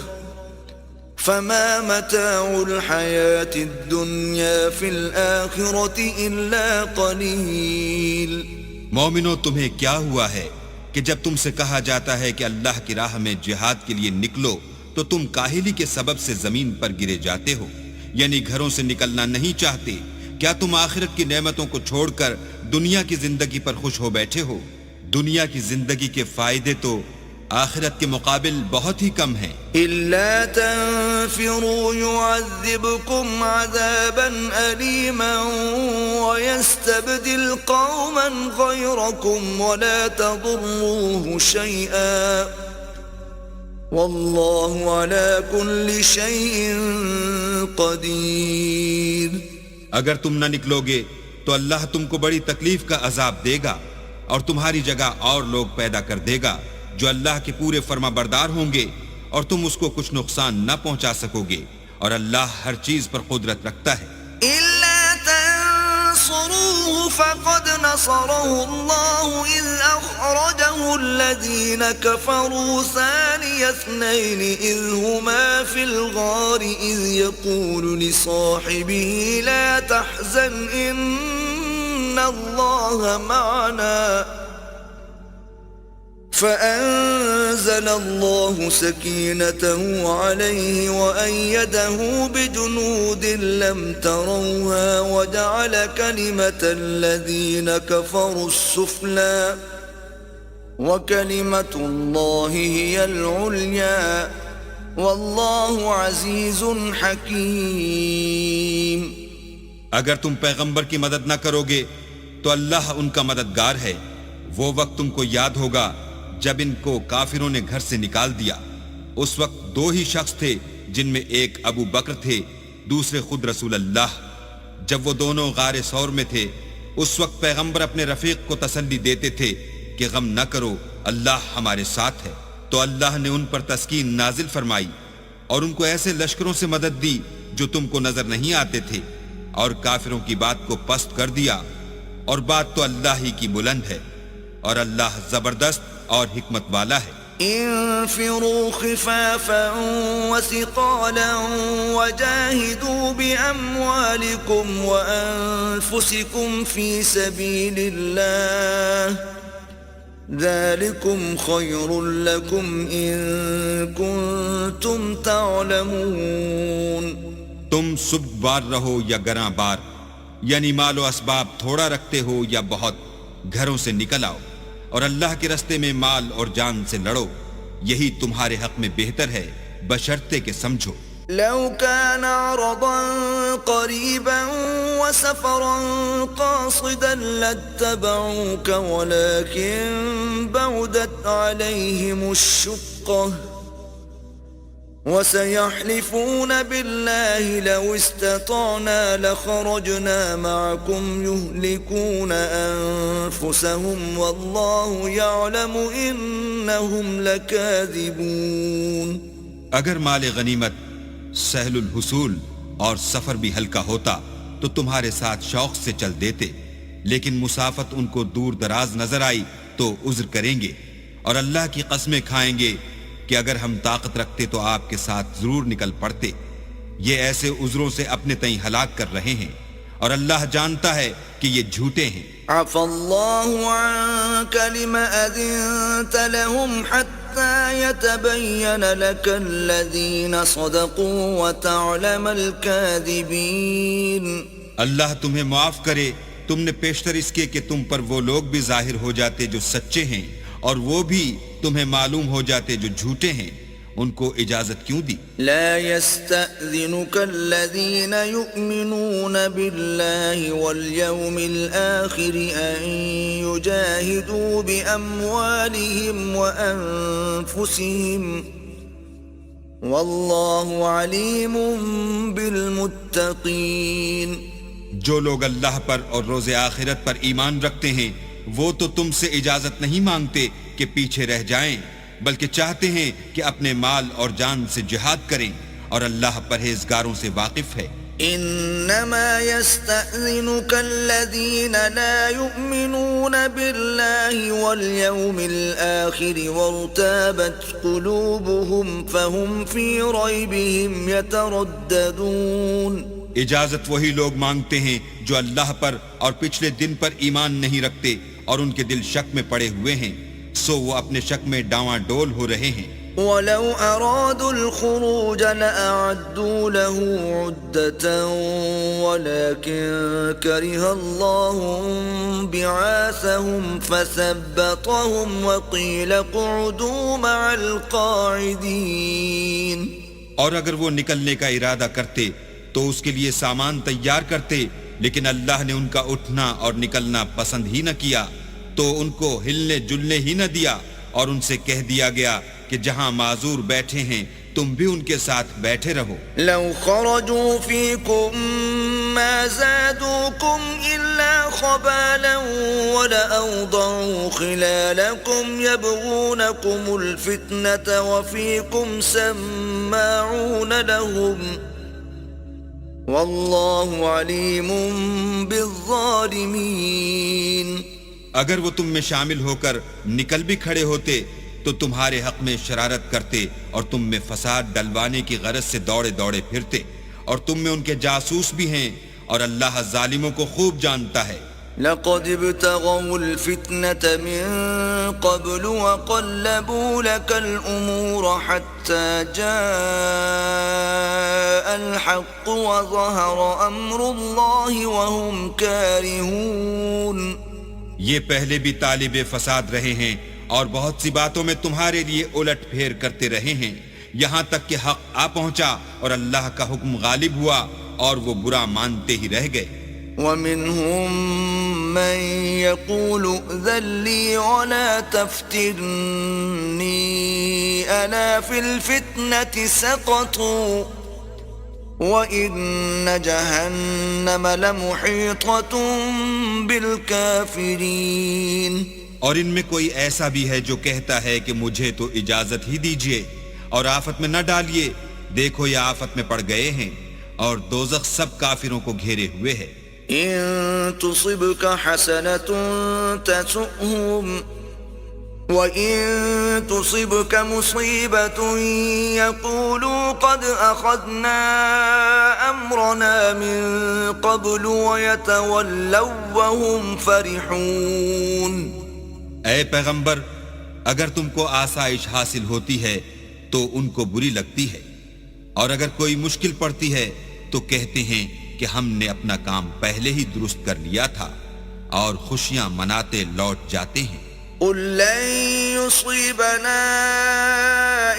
فما متاع الحياة الدنيا في الآخرة إلا قليل. مومنو، تمہیں کیا ہوا ہے کہ جب تم سے کہا جاتا ہے کہ اللہ کی راہ میں جہاد کے لیے نکلو تو تم کاہلی کے سبب سے زمین پر گرے جاتے ہو، یعنی گھروں سے نکلنا نہیں چاہتے. کیا تم آخرت کی نعمتوں کو چھوڑ کر دنیا کی زندگی پر خوش ہو بیٹھے ہو؟ دنیا کی زندگی کے فائدے تو آخرت کے مقابل بہت ہی کم ہیں. إلا تنفروا يعذبكم عذابا أليما ويستبدل قوما غيركم ولا تضروه شيئا والله على كل شيء قدير. اگر تم نہ نکلو گے تو اللہ تم کو بڑی تکلیف کا عذاب دے گا، اور تمہاری جگہ اور لوگ پیدا کر دے گا جو اللہ کے پورے فرما بردار ہوں گے، اور تم اس کو کچھ نقصان نہ پہنچا سکو گے، اور اللہ ہر چیز پر قدرت رکھتا ہے. إلا تنصروه فقد نصره الله إذ أخرجه الذين كفروا ثاني اثنين إذ هما في الغار إذ يقول لصاحبه لا تحزن إن الله معنا فأنزل الله سكينته عليه وأيده بجنود لم تروها وجعل كلمة الذين كفروا السفلى وكلمة الله هي العليا والله عزيز حكيم. اگر تم پیغمبر کی مدد نہ کرو گے تو اللہ ان کا مددگار ہے. وہ وقت تم کو یاد ہوگا جب ان کو کافروں نے گھر سے نکال دیا. اس وقت 2 ہی شخص تھے، جن میں ایک ابو بکر تھے، دوسرے خود رسول اللہ. جب وہ دونوں غار ثور میں تھے، اس وقت پیغمبر اپنے رفیق کو تسلی دیتے تھے کہ غم نہ کرو، اللہ ہمارے ساتھ ہے. تو اللہ نے ان پر تسکین نازل فرمائی اور ان کو ایسے لشکروں سے مدد دی جو تم کو نظر نہیں آتے تھے، اور کافروں کی بات کو پست کر دیا. اور بات تو اللہ ہی کی بلند ہے اور اللہ زبردست اور حکمت والا ہے. انفروا خفافا وثقالا وجاهدوا بأموالكم وأنفسكم في سبيل الله ذلكم خير لكم إن كنتم تعلمون. تم سبک بار رہو یا گراں بار، یعنی مال و اسباب تھوڑا رکھتے ہو یا بہت، گھروں سے نکل آؤ اور اللہ کے رستے میں مال اور جان سے لڑو، یہی تمہارے حق میں بہتر ہے بشرطے کہ سمجھو. لو كان عرضا قريبا وسفرا قاصدا لاتبعوك ولكن بعدت عليهم الشقة وسيحلفون بالله لو استطعنا لخرجنا معكم يهلكون أنفسهم والله يعلم إنهم لكاذبون. اگر مال غنیمت سہل الحصول اور سفر بھی ہلکا ہوتا تو تمہارے ساتھ شوق سے چل دیتے، لیکن مسافت ان کو دور دراز نظر آئی تو عذر کریں گے، اور اللہ کی قسمیں کھائیں گے کہ اگر ہم طاقت رکھتے تو آپ کے ساتھ ضرور نکل پڑتے. یہ ایسے عذروں سے اپنے تئیں ہلاک کر رہے ہیں اور اللہ جانتا ہے کہ یہ جھوٹے ہیں. عفى الله عنك لما أذنت لهم حتى يتبين لك الذين صدقوا وتعلم الكاذبين. اللہ تمہیں معاف کرے، تم نے پیشتر اس کے کہ تم پر وہ لوگ بھی ظاہر ہو جاتے جو سچے ہیں اور وہ بھی تمہیں معلوم ہو جاتے جو جھوٹے ہیں. ان کو اجازت کیوں دی؟ لا يستأذنك الذين يؤمنون بالله واليوم الآخر أن يجاهدوا بأموالهم وأنفسهم والله عليم بالمتقين. جو لوگ اللہ پر اور روز آخرت پر ایمان رکھتے ہیں وہ تو تم سے اجازت نہیں مانگتے کہ پیچھے رہ جائیں، بلکہ چاہتے ہیں کہ اپنے مال اور جان سے جہاد کریں، اور اللہ پرہیزگاروں سے واقف ہے. انما يستأذنك الذين لا يؤمنون بالله واليوم الآخر وارتابت قلوبهم فهم في ريبهم يترددون. اجازت وہی لوگ مانگتے ہیں جو اللہ پر اور پچھلے دن پر ایمان نہیں رکھتے اور ان کے دل شک میں پڑے ہوئے ہیں، سو وہ اپنے شک میں ڈاواں ڈول ہو رہے ہیں. وَلَوْ أَرَادُوا الْخُرُوجَ لَأَعَدُّوا لَهُ عُدَّةً وَلَكِنْ كَرِهَ اللَّهُ انبِعَاثَهُمْ فَثَبَّطَهُمْ وَقِيلَ اقْعُدُوا مَعَ الْقَاعِدِينَ. اور اگر وہ نکلنے کا ارادہ کرتے تو اس کے لیے سامان تیار کرتے، لیکن اللہ نے ان کا اٹھنا اور نکلنا پسند ہی نہ کیا تو ان کو ہلنے جلنے ہی نہ دیا، اور ان سے کہہ دیا گیا کہ جہاں معذور بیٹھے ہیں تم بھی ان کے ساتھ بیٹھے رہو. لو خرجوا فيكم ما زادوكم إلا خبالا ولأوضعوا خلالكم يبغونكم الفتنة وفيكم سماعون لهم والله عليم بالظالمين. اگر وہ تم میں شامل ہو کر نکل بھی کھڑے ہوتے تو تمہارے حق میں شرارت کرتے اور تم میں فساد ڈلوانے کی غرض سے دوڑے دوڑے پھرتے، اور تم میں ان کے جاسوس بھی ہیں، اور اللہ ظالموں کو خوب جانتا ہے. لقد ابتغوا الفتنة من قبل وقلبوا لك الأمور حتى جاء الحق وظهر أمر الله وهم كارهون. یہ پہلے بھی طالب فساد رہے ہیں اور بہت سی باتوں میں تمہارے لیے الٹ پھیر کرتے رہے ہیں، یہاں تک کہ حق آ پہنچا اور اللہ کا حکم غالب ہوا اور وہ برا مانتے ہی رہ گئے. وَمِنْهُمْ مَنْ يَقُولُ ائْذَنْ لِي وَلَا تَفْتِنِّي أَلَا فِي الْفِتْنَةِ سَقَطُوا وَإِنَّ جَهَنَّمَ لَمُحِيطَةٌ بِالْكَافِرِينَ. اور ان میں کوئی ایسا بھی ہے جو کہتا ہے کہ مجھے تو اجازت ہی دیجئے اور آفت میں نہ ڈالیے، دیکھو یہ آفت میں پڑ گئے ہیں اور دوزخ سب کافروں کو گھیرے ہوئے ہے. إن تصبك حسنة تسؤهم وإن تصبك مصيبة يقولوا قد أخذنا أمرنا من قبل ويتولوا وهم فرحون. اے پیغمبر، اگر تم کو آسائش حاصل ہوتی ہے تو ان کو بری لگتی ہے، اور اگر کوئی مشکل پڑتی ہے تو کہتے ہیں کہ ہم نے اپنا کام پہلے ہی درست کر لیا تھا، اور خوشیاں مناتے لوٹ جاتے ہیں. قل لن يصيبنا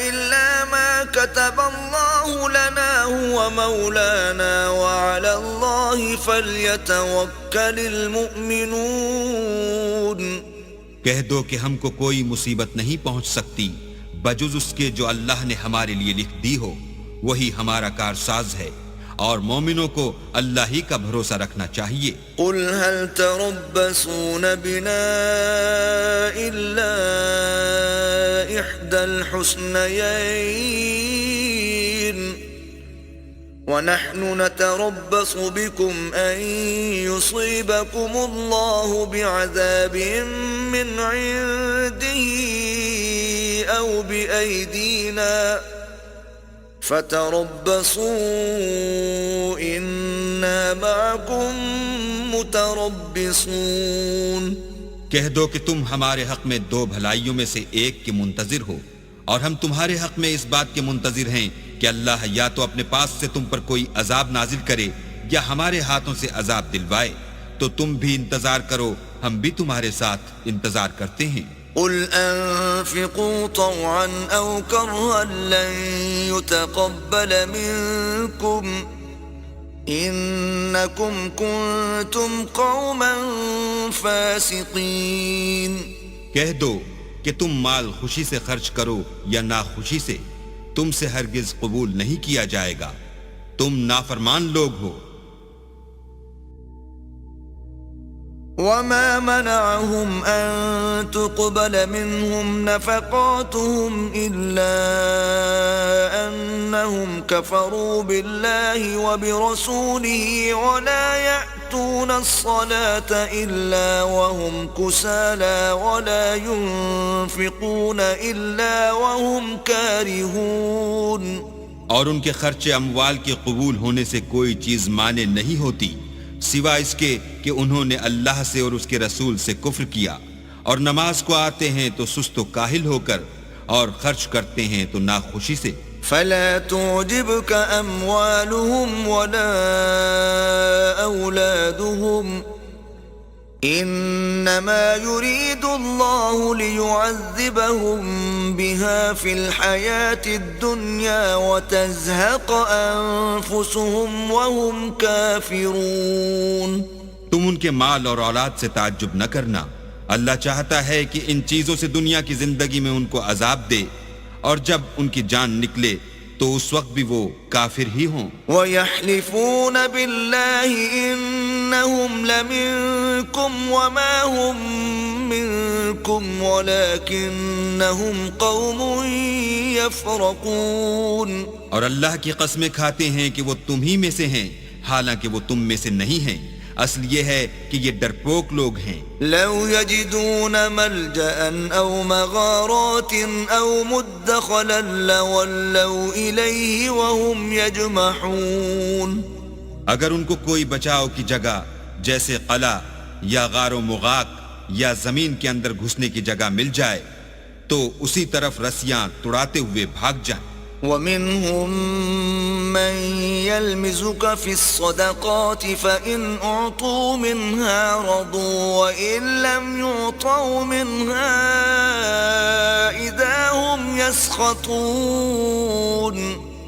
إلا ما كتب الله لنا هو مولانا وعلى الله فليتوكل المؤمنون. کہہ دو کہ ہم کو کوئی مصیبت نہیں پہنچ سکتی بجز اس کے جو اللہ نے ہمارے لیے لکھ دی ہو، وہی ہمارا کارساز ہے، اور مومنوں کو اللہ ہی کا بھروسہ رکھنا چاہیے. قل هل تربصون بنا إلا إحدى الحسنيين ونحن نتربص بكم أن يصيبكم الله بعذاب من عنده أو بأيدينا فتربصوا إنا معكم متربصون. کہہ دو کہ تم ہمارے حق میں دو بھلائیوں میں سے ایک کے منتظر ہو، اور ہم تمہارے حق میں اس بات کے منتظر ہیں کہ اللہ یا تو اپنے پاس سے تم پر کوئی عذاب نازل کرے یا ہمارے ہاتھوں سے عذاب دلوائے، تو تم بھی انتظار کرو، ہم بھی تمہارے ساتھ انتظار کرتے ہیں. قل أنفقوا طوعا أو كرها لن يتقبل منكم إنكم كنتم قوما فاسقين. کہہ دو کہ تم مال خوشی سے خرچ کرو یا ناخوشی سے، تم سے ہرگز قبول نہیں کیا جائے گا، تم نافرمان لوگ ہو. وما منعهم أن تقبل منهم نفقاتهم إلا أنهم كفروا بالله وبرسوله ولا يأتون الصلاة إلا وهم كسالى ولا ينفقون إلا وهم كارهون. اور ان کے خرچ اموال کے قبول ہونے سے کوئی چیز مانے نہیں ہوتی سوا اس کے کہ انہوں نے اللہ سے اور اس کے رسول سے کفر کیا، اور نماز کو آتے ہیں تو سست و کاہل ہو کر، اور خرچ کرتے ہیں تو ناخوشی سے. فلا تعجبك أموالهم ولا أولادهم إنما يريد الله ليعذبهم بها في الحياة الدنيا وتزهق أنفسهم وهم كافرون. تم ان کے مال اور اولاد سے تعجب نہ کرنا، اللہ چاہتا ہے کہ ان چیزوں سے دنیا کی زندگی میں ان کو عذاب دے، اور جب ان کی جان نکلے تو اس وقت بھی وہ کافر ہی ہوں. وَيَحْلِفُونَ بِاللَّهِ إِنَّهُمْ لَمِنكُمْ وَمَا هُمْ مِنكُمْ وَلَكِنَّهُمْ قَوْمٌ يَفْرَقُونَ. اور اللہ کی قسمیں کھاتے ہیں کہ وہ تم ہی میں سے ہیں، حالانکہ وہ تم میں سے نہیں ہیں، اصل یہ ہے کہ یہ ڈرپوک لوگ ہیں. لو يجدون ملجأ أو مغارات أو مدخلا لولوا إليه وهم يجمحون. اگر ان کو کوئی بچاؤ کی جگہ جیسے قلعہ یا غار و مغاق یا زمین کے اندر گھسنے کی جگہ مل جائے تو اسی طرف رسیاں توڑاتے ہوئے بھاگ جائیں. ومنهم من يلمزك في الصدقات فإن أعطوا منها رضوا وإن لم يعطوا منها إذا هم يسخطون.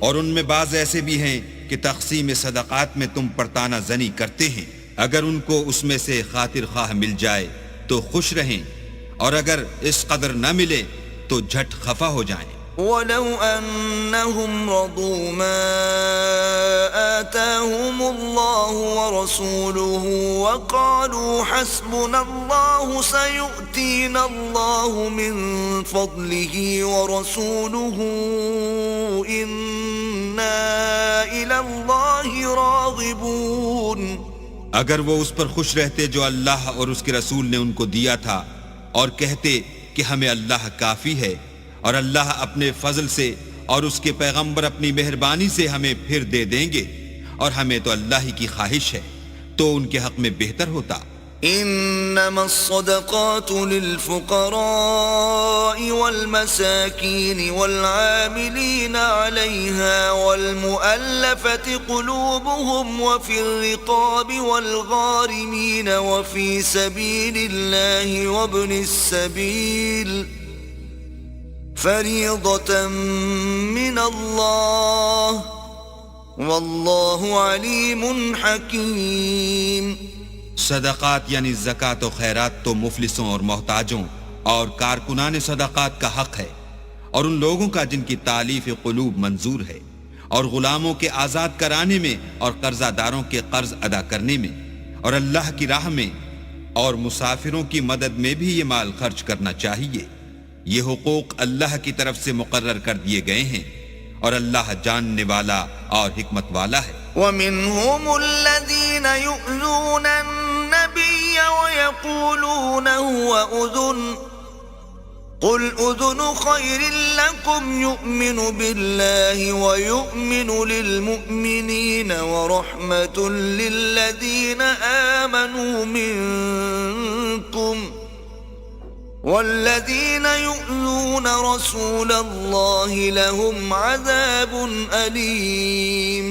اور ان میں بعض ایسے بھی ہیں کہ تقسیم صدقات میں تم پر تانا زنی کرتے ہیں، اگر ان کو اس میں سے خاطر خواہ مل جائے تو خوش رہیں، اور اگر اس قدر نہ ملے تو جھٹ خفا ہو جائیں. ولو أنهم رضوا ما آتاهم الله ورسوله وقالوا حسبنا الله سيؤتينا الله من فضله ورسوله إنا إلى الله راغبون. اگر وہ اس پر خوش رہتے جو اللہ اور اس کے رسول نے ان کو دیا تھا اور کہتے کہ ہمیں اللہ کافی ہے اور اللہ اپنے فضل سے اور اس کے پیغمبر اپنی مہربانی سے ہمیں پھر دے دیں گے اور ہمیں تو اللہ ہی کی خواہش ہے تو ان کے حق میں بہتر ہوتا۔ إنما الصدقات للفقراء والمساكين والعاملين عليها والمؤلفة قلوبهم وفي الرقاب والغارمين وفي سبيل الله وابن السبيل فريضة من الله والله عليم حكيم۔ صدقات یعنی زکوٰۃ و خیرات تو مفلسوں اور محتاجوں اور کارکنان صدقات کا حق ہے، اور ان لوگوں کا جن کی تالیف قلوب منظور ہے، اور غلاموں کے آزاد کرانے میں اور قرضہ داروں کے قرض ادا کرنے میں اور اللہ کی راہ میں اور مسافروں کی مدد میں بھی یہ مال خرچ کرنا چاہیے۔ یہ حقوق اللہ کی طرف سے مقرر کر دیے گئے ہیں اور اللہ جاننے والا اور حکمت والا ہے۔ وَمِنْهُمُ الَّذِينَ يُؤْذُونَ النَّبِيَّ وَيَقُولُونَ هُوَ أُذُنٌ قُلْ أُذُنُ خَيْرٍ لَكُمْ يُؤْمِنُ بِاللَّهِ وَيُؤْمِنُ لِلْمُؤْمِنِينَ وَرَحْمَةٌ لِلَّذِينَ آمَنُوا مِنْكُمْ والذین یؤذون رسول اللہ لهم عذاب علیم۔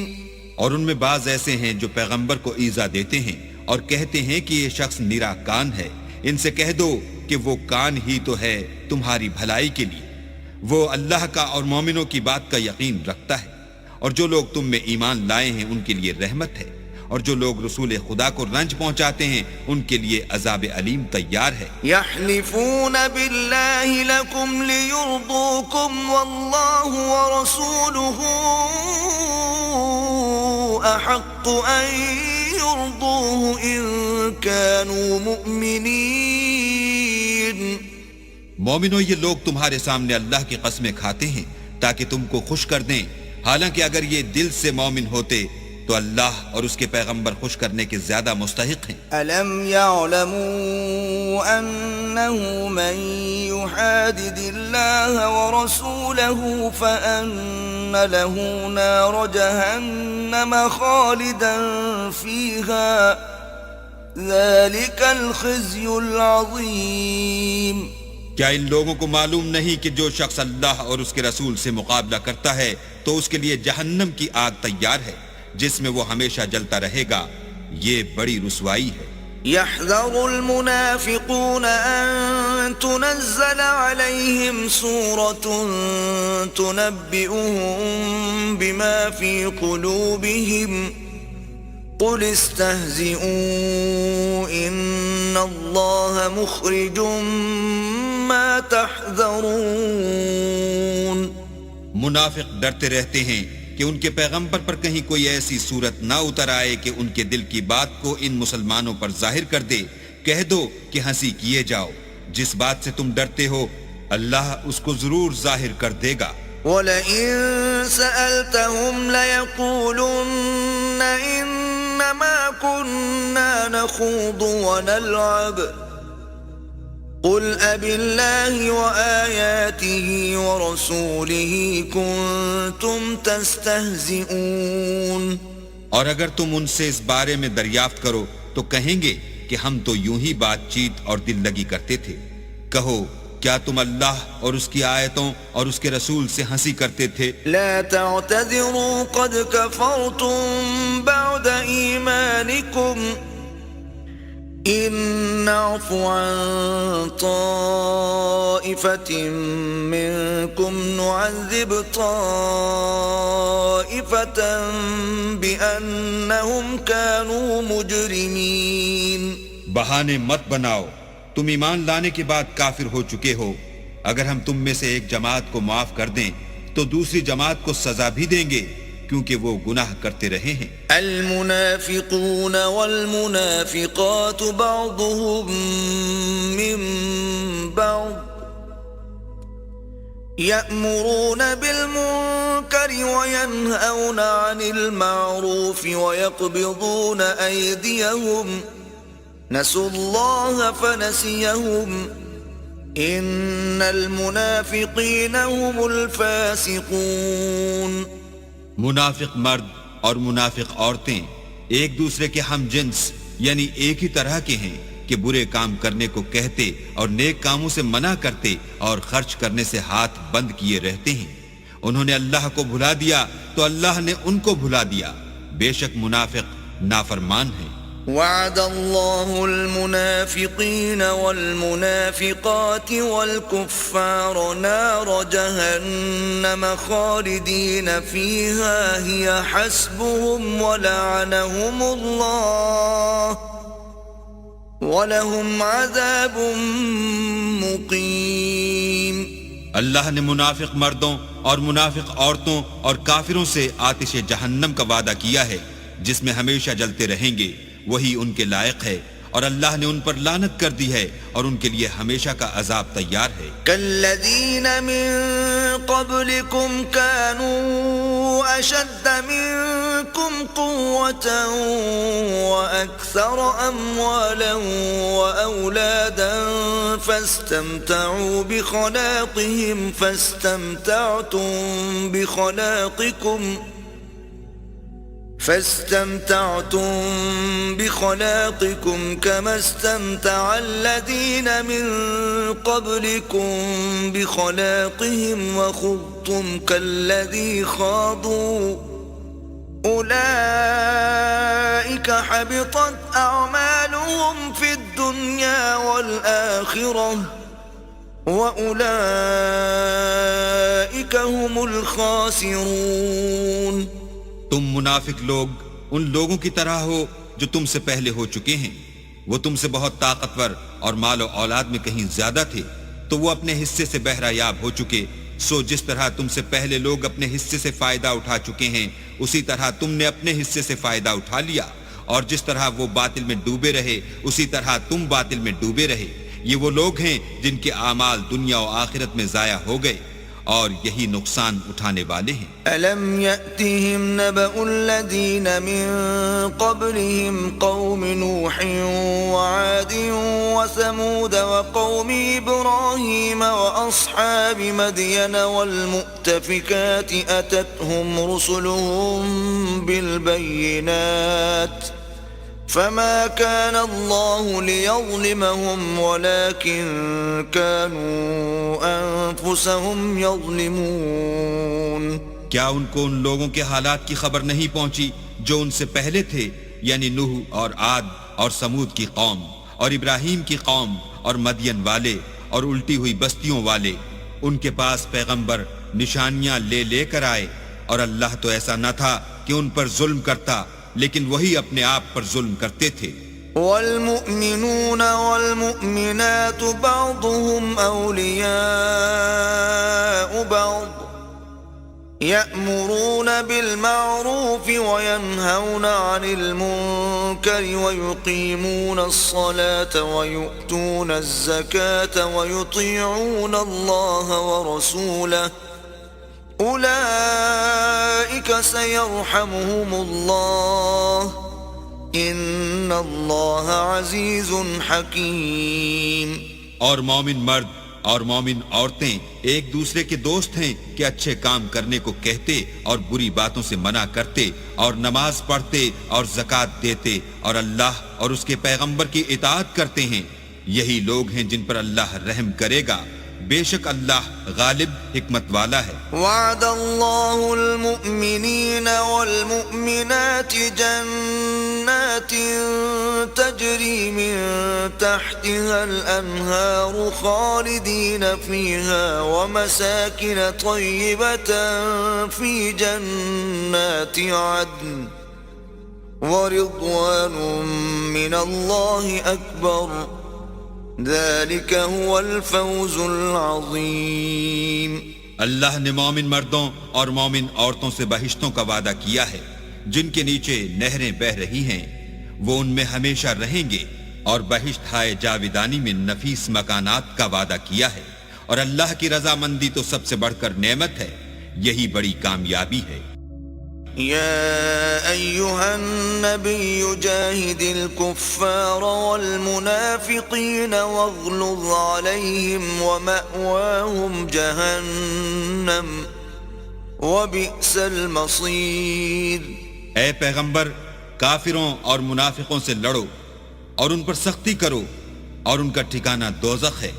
اور ان میں بعض ایسے ہیں جو پیغمبر کو ایذا دیتے ہیں اور کہتے ہیں کہ یہ شخص نرا کان ہے۔ ان سے کہہ دو کہ وہ کان ہی تو ہے تمہاری بھلائی کے لیے، وہ اللہ کا اور مومنوں کی بات کا یقین رکھتا ہے، اور جو لوگ تم میں ایمان لائے ہیں ان کے لیے رحمت ہے، اور جو لوگ رسول خدا کو رنج پہنچاتے ہیں ان کے لیے عذاب علیم تیار ہے۔ یحلفون باللہ لکم لیرضوکم واللہ ورسولہ احق ان یرضوہ ان کانوا مؤمنین۔ مومنو، یہ لوگ تمہارے سامنے اللہ کی قسمیں کھاتے ہیں تاکہ تم کو خوش کر دیں، حالانکہ اگر یہ دل سے مومن ہوتے تو اللہ اور اس کے پیغمبر خوش کرنے کے زیادہ مستحق ہیں۔ أَلَمْ يَعْلَمُوا أَنَّهُ مَنْ يُحَادِدِ اللَّهَ وَرَسُولَهُ فَأَنَّ لَهُ نَارَ جَهَنَّمَ خَالِدًا فِيهَا ذَلِكَ الْخِزْيُ الْعَظِيمُ۔ کیا ان لوگوں کو معلوم نہیں کہ جو شخص اللہ اور اس کے رسول سے مقابلہ کرتا ہے تو اس کے لیے جہنم کی آگ تیار ہے جس میں وہ ہمیشہ جلتا رہے گا، یہ بڑی رسوائی ہے۔ يحذر المنافقون أن تنزل عليهم سورة تنبئهم بما في قلوبهم قل استهزئوا إن الله مخرج ما تحذرون۔ منافق ڈرتے رہتے ہیں کہ ان کے پیغمبر پر کہیں کوئی ایسی صورت نہ اتر آئے کہ ان کے دل کی بات کو ان مسلمانوں پر ظاہر کر دے۔ کہہ دو کہ ہنسی کیے جاؤ، جس بات سے تم ڈرتے ہو اللہ اس کو ضرور ظاہر کر دے گا۔ وَلَئِن سَأَلْتَهُمْ لَيَقُولُنَّ إِنَّمَا كُنَّا نَخُوضُ وَنَلْعَبُ قُلْ أَبِاللَّهِ وَآيَاتِهِ وَرَسُولِهِ كُنتُمْ تَسْتَهْزِئُونَ۔ اور اگر تم ان سے اس بارے میں دریافت کرو تو کہیں گے کہ ہم تو یوں ہی بات چیت اور دل لگی کرتے تھے۔ کہو کیا تم اللہ اور اس کی آیتوں اور اس کے رسول سے ہنسی کرتے تھے؟ لا تعتذروا قد كفرتم بعد ایمانکم إن نعفو عن طائفة منكم نعذب طائفة بأنهم كانوا مجرمين۔ بہانے مت بناؤ، تم ایمان لانے کے بعد کافر ہو چکے ہو۔ اگر ہم تم میں سے ایک جماعت کو معاف کر دیں تو دوسری جماعت کو سزا بھی دیں گے کیونکہ وہ گناہ کرتے رہے ہیں۔ المنافقون والمنافقات بعضهم من بعض يأمرون بالمنكر وينهون عن المعروف ويقبضون أيديهم نسوا الله فنسيهم إن المنافقين هم الفاسقون. منافق مرد اور منافق عورتیں ایک دوسرے کے ہم جنس یعنی ایک ہی طرح کے ہیں کہ برے کام کرنے کو کہتے اور نیک کاموں سے منع کرتے اور خرچ کرنے سے ہاتھ بند کیے رہتے ہیں. انہوں نے اللہ کو بھلا دیا تو اللہ نے ان کو بھلا دیا. بے شک منافق نافرمان ہیں. وعد الله المنافقين والمنافقات والكفار نار جهنم خالدين فيها هي حسبهم ولعنهم الله ولهم عذاب مقيم. اللہ نے منافق مردوں اور منافق عورتوں اور کافروں سے آتش جہنم کا وعدہ کیا ہے جس میں ہمیشہ جلتے رہیں گے. وہی ان کے لائق ہے اور اللہ نے ان پر لعنت کر دی ہے اور ان کے لیے ہمیشہ کا عذاب تیار ہے. كالذين من قبلكم كانوا أشد منكم قوة وأكثر أموالا وأولادا فاستمتعوا بخلاقهم فاستمتعتم بخلاقكم كما استمتع الذين من قبلكم بخلاقهم وخضتم كالذي خاضوا أولئك حبطت أعمالهم في الدنيا والآخرة وأولئك هم الخاسرون. تم منافق لوگ ان لوگوں کی طرح ہو جو تم سے پہلے ہو چکے ہیں. وہ تم سے بہت طاقتور اور مال و اولاد میں کہیں زیادہ تھے تو وہ اپنے حصے سے بہرہ یاب ہو چکے. سو جس طرح تم سے پہلے لوگ اپنے حصے سے فائدہ اٹھا چکے ہیں اسی طرح تم نے اپنے حصے سے فائدہ اٹھا لیا. اور جس طرح وہ باطل میں ڈوبے رہے اسی طرح تم باطل میں ڈوبے رہے. یہ وہ لوگ ہیں جن کے اعمال دنیا و آخرت میں ضائع ہو گئے اور یہی نقصان اٹھانے والے ہیں. أَلَمْ يَأْتِهِمْ نَبَأُ الَّذِينَ مِن قَبْلِهِمْ قَوْمِ نُوحٍ وَعَادٍ وَثَمُودَ وَقَوْمِ إِبْرَاهِيمَ وَأَصْحَابِ مَدْيَنَ وَالْمُؤْتَفِكَاتِ أَتَتْهُمْ رُسُلُهُم بِالْبَيِّنَاتِ فما كان الله ليظلمهم ولكن كانوا أنفسهم يظلمون. کیا ان کو ان لوگوں کے حالات کی خبر نہیں پہنچی جو ان سے پہلے تھے یعنی نوح اور عاد اور سمود کی قوم اور ابراہیم کی قوم اور مدین والے اور الٹی ہوئی بستیوں والے. ان کے پاس پیغمبر نشانیاں لے لے کر آئے اور اللہ تو ایسا نہ تھا کہ ان پر ظلم کرتا لیکن وہی اپنے آپ پر ظلم کرتے تھے. والمؤمنون والمؤمنات بعضهم أولياء بعض يأمرون بالمعروف وينهون عن المنكر ويقيمون الصلاة ويؤتون الزكاة ويطيعون الله ورسوله أولئك سيرحمهم الله إن الله عزيز حكيم. اور مومن مرد اور مومن عورتیں ایک دوسرے کے دوست ہیں کہ اچھے کام کرنے کو کہتے اور بری باتوں سے منع کرتے اور نماز پڑھتے اور زکوٰۃ دیتے اور اللہ اور اس کے پیغمبر کی اطاعت کرتے ہیں. یہی لوگ ہیں جن پر اللہ رحم کرے گا. بے شک اللہ غالب حکمت والا ہے. وعد الله المؤمنين والمؤمنات جنات تجري من تحتها الأنهار خالدين فيها ومساكن طيبة في جنات عدن ورضوان من الله أكبر ذلك هو الفوز العظيم. اللہ نے مومن مردوں اور مومن عورتوں سے بہشتوں کا وعدہ کیا ہے جن کے نیچے نہریں بہ رہی ہیں. وہ ان میں ہمیشہ رہیں گے اور بہشت ہائے جاویدانی میں نفیس مکانات کا وعدہ کیا ہے اور اللہ کی رضامندی تو سب سے بڑھ کر نعمت ہے، یہی بڑی کامیابی ہے۔ يا أيها النبي جاهد الكفار والمنافقين واغلظ عليهم ومأواهم جهنم وبئس المصير۔ اے پیغمبر، کافروں اور منافقوں سے لڑو اور ان پر سختی کرو، اور ان کا ٹھکانہ دوزخ ہے،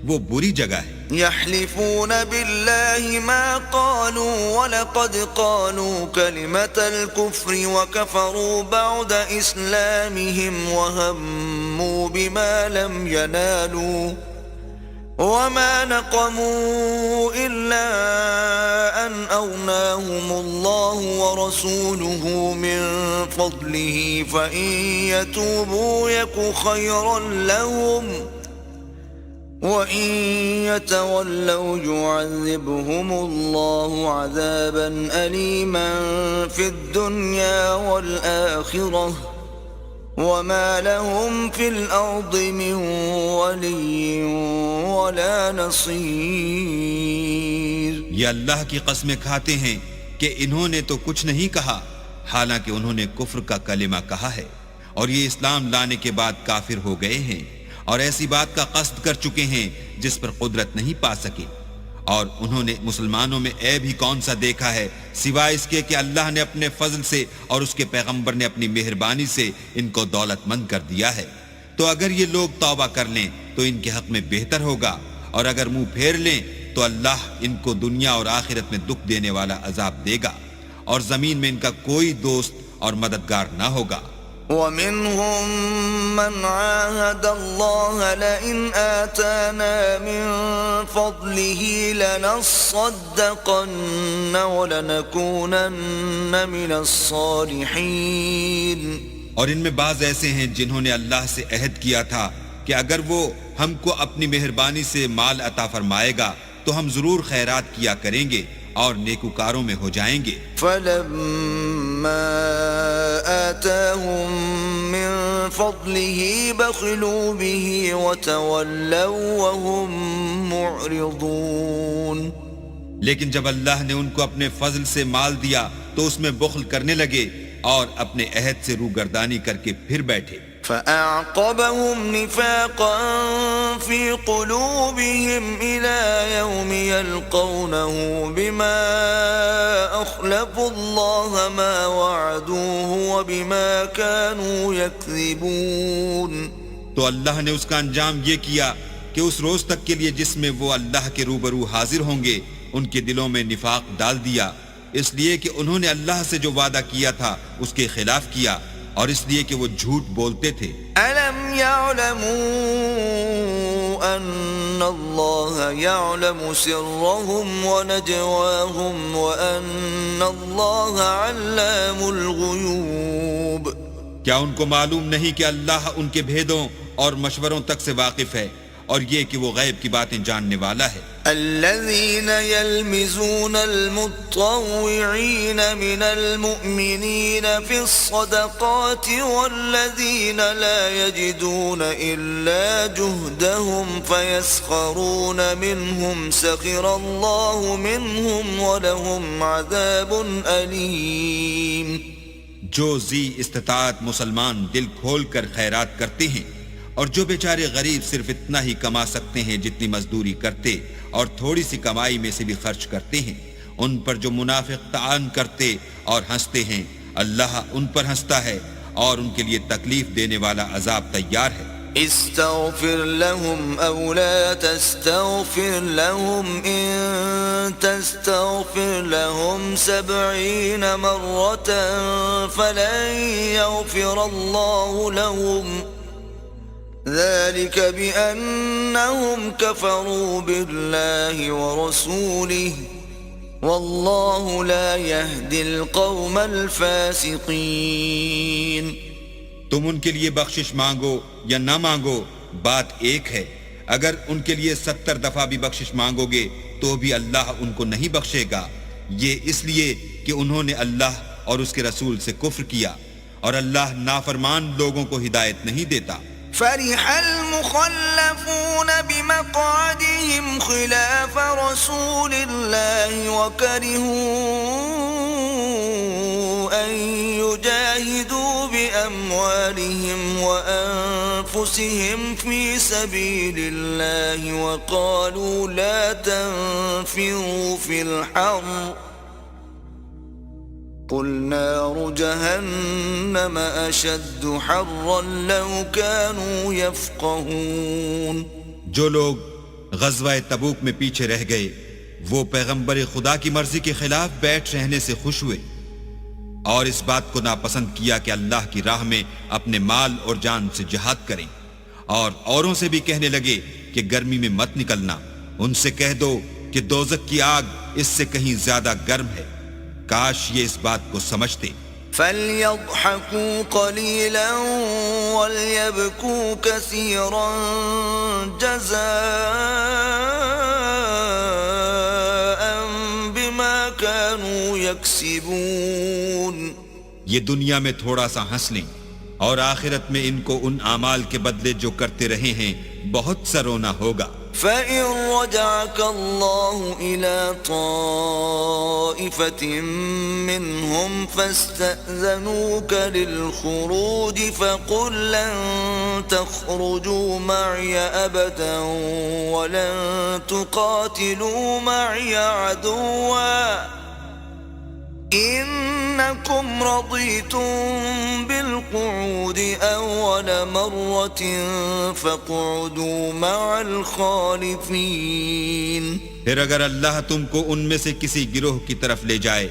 وہ بری جگہ ہے۔ يحلفون بالله ما قالوا ولقد قالوا كلمة الكفر وكفروا بعد إسلامهم وهموا بما لم ينالوا وما نقموا إلا أن أغناهم الله ورسوله من فضله فإن يتوبوا يك خيرا لهم وَإِن يَتَوَلَّوْا يُعَذِّبْهُمُ اللَّهُ عَذَابًا أَلِيمًا فِي الدُّنْيَا وَالْآخِرَةِ وَمَا لَهُمْ فِي الْأَرْضِ مِنْ وَلِيٍّ وَلَا نَصِيرٍ۔ یہ اللہ کی قسمیں کھاتے ہیں کہ انہوں نے تو کچھ نہیں کہا، حالانکہ انہوں نے کفر کا کلمہ کہا ہے، اور یہ اسلام لانے کے بعد کافر ہو گئے ہیں، اور ایسی بات کا قصد کر چکے ہیں جس پر قدرت نہیں پا سکے۔ اور انہوں نے مسلمانوں میں عیب ہی کون سا دیکھا ہے سوائے اس کے کہ اللہ نے اپنے فضل سے اور اس کے پیغمبر نے اپنی مہربانی سے ان کو دولت مند کر دیا ہے۔ تو اگر یہ لوگ توبہ کر لیں تو ان کے حق میں بہتر ہوگا، اور اگر منہ پھیر لیں تو اللہ ان کو دنیا اور آخرت میں دکھ دینے والا عذاب دے گا، اور زمین میں ان کا کوئی دوست اور مددگار نہ ہوگا۔ وَمِنْهُمْ مَنْ عَاهَدَ اللَّهَ لَئِنْ آتَانَا مِنْ فَضْلِهِ لَنَصَّدَّقَنَّ وَلَنَكُونَنَّ مِنَ الصَّالِحِينَ۔ اور ان میں بعض ایسے ہیں جنہوں نے اللہ سے عہد کیا تھا کہ اگر وہ ہم کو اپنی مہربانی سے مال عطا فرمائے گا تو ہم ضرور خیرات کیا کریں گے اور نیکوکاروں میں ہو جائیں گے۔ فَلَمَّا آتَاهُم مِّن فَضْلِهِ بَخِلُوا بِهِ وَتَوَلَّوْا وَهُم مُّعْرِضُونَ۔ لیکن جب اللہ نے ان کو اپنے فضل سے مال دیا تو اس میں بخل کرنے لگے اور اپنے عہد سے روگردانی کر کے پھر بیٹھے۔ فَأَعْقَبَهُمْ نِفَاقًا فِي قُلُوبِهِمْ إِلَى يَوْمِ يَلْقَوْنَهُ بِمَا أَخْلَفُوا اللَّهَ مَا وَعَدُوهُ وَبِمَا كَانُوا يَكْذِبُونَ۔ تو اللہ نے اس کا انجام یہ کیا کہ اس روز تک کے لیے جس میں وہ اللہ کے روبرو حاضر ہوں گے ان کے دلوں میں نفاق ڈال دیا، اس لیے کہ انہوں نے اللہ سے جو وعدہ کیا تھا اس کے خلاف کیا، اور اس لیے کہ وہ جھوٹ بولتے تھے۔ أَلَمْ يَعْلَمُوا أَنَّ اللَّهَ يَعْلَمُ سِرَّهُمْ وَنَجْوَاهُمْ وَأَنَّ اللَّهَ عَلَّامُ الْغُيُوبِ۔ کیا ان کو معلوم نہیں کہ اللہ ان کے بھیدوں اور مشوروں تک سے واقف ہے، اور یہ کہ وہ غیب کی باتیں جاننے والا ہے۔ الذين يلمزون المطوعين من المؤمنين في الصدقات والذين لا يجدون إلا جهدهم فيسخرون منهم سخر الله منهم ولهم عذاب أليم۔ جو ذی استطاعت مسلمان دل کھول کر خیرات کرتے ہیں، اور جو بیچارے غریب صرف اتنا ہی کما سکتے ہیں جتنی مزدوری کرتے اور تھوڑی سی کمائی میں سے بھی خرچ کرتے ہیں، ان پر جو منافق طعن کرتے اور ہنستے ہیں، اللہ ان پر ہنستا ہے اور ان کے لیے تکلیف دینے والا عذاب تیار ہے۔ استغفر لهم او لا تستغفر لهم ان تستغفر لهم 70 مرة فلن يغفر الله لهم ذلك بأنهم كفروا بالله ورسوله والله لا يهدي القوم الفاسقين۔ تم ان کے لیے بخشش مانگو یا نہ مانگو، بات ایک ہے۔ اگر ان کے لیے 70 دفعہ بھی بخشش مانگو گے تو بھی اللہ ان کو نہیں بخشے گا، یہ اس لیے کہ انہوں نے اللہ اور اس کے رسول سے کفر کیا، اور اللہ نافرمان لوگوں کو ہدایت نہیں دیتا۔ فرح المخلفون بمقعدهم خلاف رسول الله وكرهوا أن يجاهدوا بأموالهم وأنفسهم في سبيل الله وقالوا لا تنفروا في الحر قل نار جهنم أشد حرا لو كانوا يفقهون. جو لوگ غزوہ تبوک میں پیچھے رہ گئے وہ پیغمبر خدا کی مرضی کے خلاف بیٹھ رہنے سے خوش ہوئے اور اس بات کو ناپسند کیا کہ اللہ کی راہ میں اپنے مال اور جان سے جہاد کریں، اور اوروں سے بھی کہنے لگے کہ گرمی میں مت نکلنا. ان سے کہہ دو کہ دوزخ کی آگ اس سے کہیں زیادہ گرم ہے. کاش یہ اس بات کو سمجھتے. فَلْيَضْحَكُوا قَلِيلًا وَلْيَبْكُوا كَثِيرًا جَزَاءً بِمَا كَانُوا يَكْسِبُونَ. یہ دنیا میں تھوڑا سا ہنس لیں اور آخرت میں ان کو ان اعمال کے بدلے جو کرتے رہے ہیں بہت سا رونا ہوگا. فَإِن رَّجَعَكَ اللَّهُ إِلَىٰ طَائِفَةٍ مِّنْهُمْ فَاسْتَأْذَنُوكَ لِلْخُرُوجِ فَقُل لَّن تَخْرُجُوا مَعِيَ أَبَدًا وَلَن تُقَاتِلُوا مَعِيَ عَدُوًّا إِنَّكُمْ رَضِيتُم بِالْقُعُودِ أَوَّلَ مَرَّةٍ فَاقْعُدُوا مَعَ الْخَالِفِينَ. پھر اگر اللہ تم کو ان میں سے کسی گروہ کی طرف لے جائے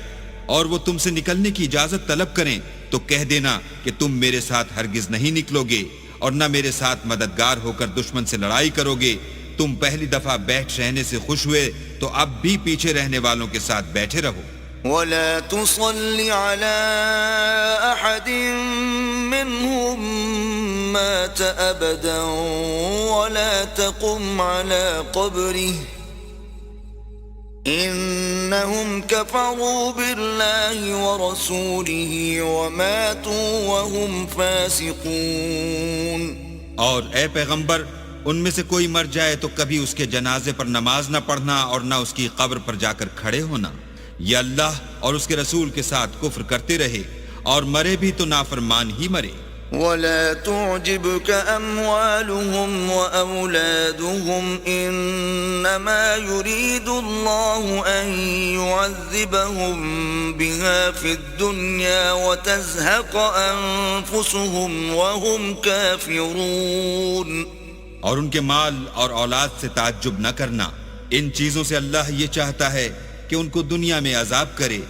اور وہ تم سے نکلنے کی اجازت طلب کریں تو کہہ دینا کہ تم میرے ساتھ ہرگز نہیں نکلو گے اور نہ میرے ساتھ مددگار ہو کر دشمن سے لڑائی کرو گے. تم پہلی دفعہ بیٹھ رہنے سے خوش ہوئے تو اب بھی پیچھے رہنے والوں کے ساتھ بیٹھے رہو. وَلَا تُصَلِّ عَلَىٰ أَحَدٍ مِّنْهُم مَّاتَ أَبَدًا وَلَا تَقُمْ عَلَىٰ قَبْرِهِ إِنَّهُمْ كَفَرُوا بِاللَّهِ وَرَسُولِهِ وَمَاتُوا وَهُمْ فَاسِقُونَ. اور اے پیغمبر ان میں سے کوئی مر جائے تو کبھی اس کے جنازے پر نماز نہ پڑھنا اور نہ اس کی قبر پر جا کر کھڑے ہونا. یہ اللہ اور اس کے رسول کے ساتھ کفر کرتے رہے اور مرے بھی تو نافرمان ہی مرے. وَلَا تُعْجِبْكَ أَمْوَالُهُمْ وَأَوْلَادُهُمْ إِنَّمَا يُرِيدُ اللَّهُ أَن يُعَذِّبَهُم بِهَا فِي الدُّنْيَا وَتَزْهَقَ أَنفُسُهُمْ وَهُمْ كَافِرُونَ. اور ان کے مال اور اولاد سے تعجب نہ کرنا. ان چیزوں سے اللہ یہ چاہتا ہے کہ ان کو دنیا میں عذاب کرے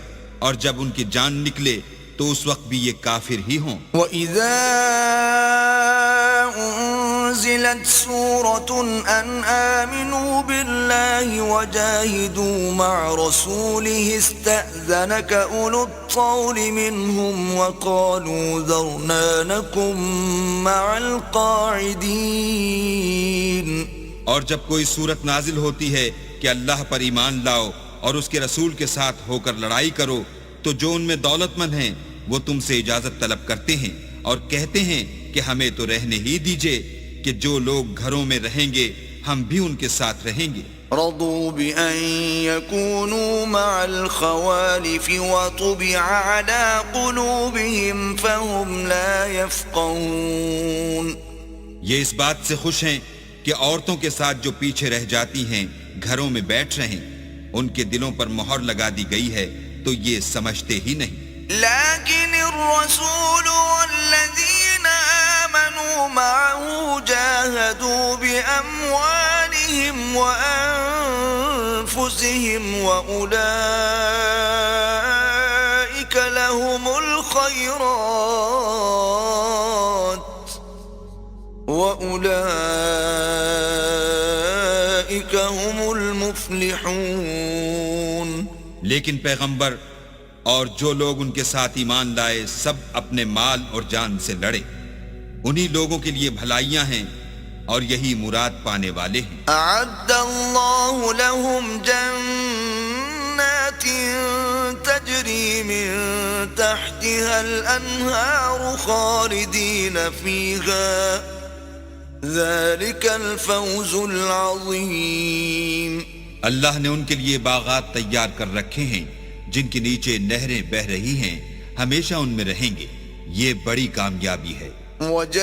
اور جب ان کی جان نکلے تو اس وقت بھی یہ کافر ہی ہوں. وَإِذَا أُنزِلَتْ سُورَةٌ أَنْ آمِنُوا بِاللَّهِ وَجَاهِدُوا مَعَ رَسُولِهِ اسْتَأْذَنَكَ أُولُو الطَّوْلِ مِنْهُمْ وَقَالُوا ذَرْنَا نَكُن مَّعَ الْقَاعِدِينَ. اور جب کوئی صورت نازل ہوتی ہے کہ اللہ پر ایمان لاؤ اور اس کے رسول کے ساتھ ہو کر لڑائی کرو تو جو ان میں دولت مند ہیں وہ تم سے اجازت طلب کرتے ہیں اور کہتے ہیں کہ ہمیں تو رہنے ہی دیجئے کہ جو لوگ گھروں میں رہیں گے ہم بھی ان کے ساتھ رہیں گے. رضوا بأن يكونوا مع الخوالف وطبع على قلوبهم فهم لا يفقهون. یہ اس بات سے خوش ہیں کہ عورتوں کے ساتھ جو پیچھے رہ جاتی ہیں گھروں میں بیٹھ رہیں ان کے دلوں پر مہر لگا دی گئی ہے تو یہ سمجھتے ہی نہیں. لیکن الرسول والذین آمنوا معه جاہدوا بأموالهم وأنفسهم وأولئك لهم الخيرات وأولئك هم المفلحون. لیکن پیغمبر اور جو لوگ ان کے ساتھ ایمان لائے سب اپنے مال اور جان سے لڑے انہی لوگوں کے لیے بھلائیاں ہیں اور یہی مراد پانے والے ہیں. اعد اللہ لهم جنات تجری من تحتها الانہار خالدین فیہا ذلك الفوز العظيم. اللہ نے ان کے لیے باغات تیار کر رکھے ہیں جن کے نیچے نہریں بہہ رہی ہیں، ہمیشہ ان میں رہیں گے، یہ بڑی کامیابی ہے. وجاء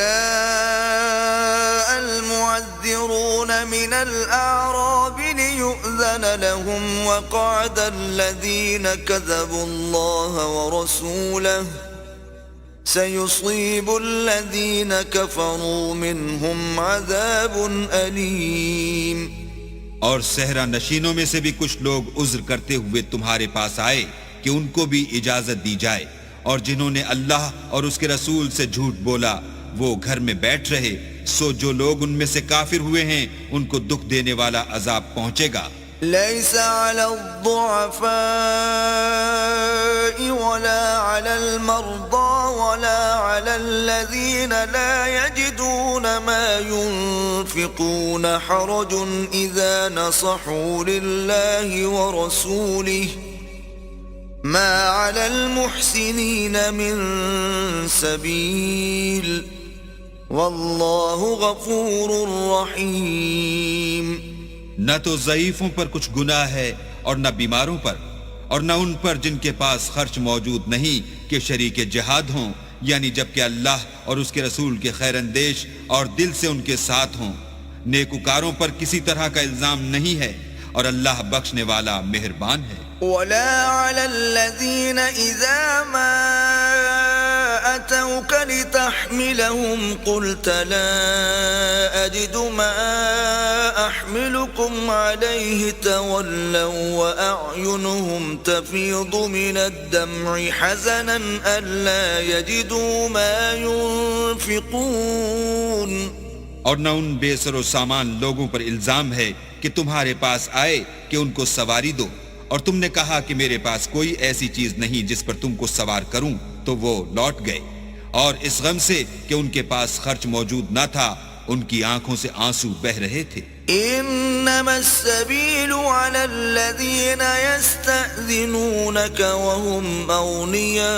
المعذرون من الأعراب ليؤذن لهم وقعد الذين كذبوا الله ورسوله سيصيب الذين كفروا منهم عذاب أليم. اور صحرا نشینوں میں سے بھی کچھ لوگ عذر کرتے ہوئے تمہارے پاس آئے کہ ان کو بھی اجازت دی جائے، اور جنہوں نے اللہ اور اس کے رسول سے جھوٹ بولا وہ گھر میں بیٹھ رہے، سو جو لوگ ان میں سے کافر ہوئے ہیں ان کو دکھ دینے والا عذاب پہنچے گا. ليس على الضعفاء ولا على المرضى ولا على الذين لا يجدون ما ينفقون حرج إذا نصحوا لله ورسوله ما على المحسنين من سبيل والله غفور رحيم. نہ تو ضعیفوں پر کچھ گناہ ہے اور نہ بیماروں پر، اور نہ ان پر جن کے پاس خرچ موجود نہیں کہ شریک جہاد ہوں، یعنی جبکہ اللہ اور اس کے رسول کے خیر اندیش اور دل سے ان کے ساتھ ہوں. نیکوکاروں پر کسی طرح کا الزام نہیں ہے اور اللہ بخشنے والا مہربان ہے. ولا على الذين إذا ما أتوك لتحملهم قلت لا أجد ما أحملكم عليه تولوا وأعينهم تفيض من الدمع حزنا ألا يجدوا ما ينفقون. اور نہ ان بے سر و سامان لوگوں پر الزام ہے کہ تمہارے پاس آئے کہ ان کو سواری دو، اور تم نے کہا کہ میرے پاس کوئی ایسی چیز نہیں جس پر تم کو سوار کروں، تو وہ لوٹ گئے، اور اس غم سے کہ ان کے پاس خرچ موجود نہ تھا ان کی آنکھوں سے آنسو بہ رہے تھے. انما السبيل على الذين يستأذنونك وهم أغنياء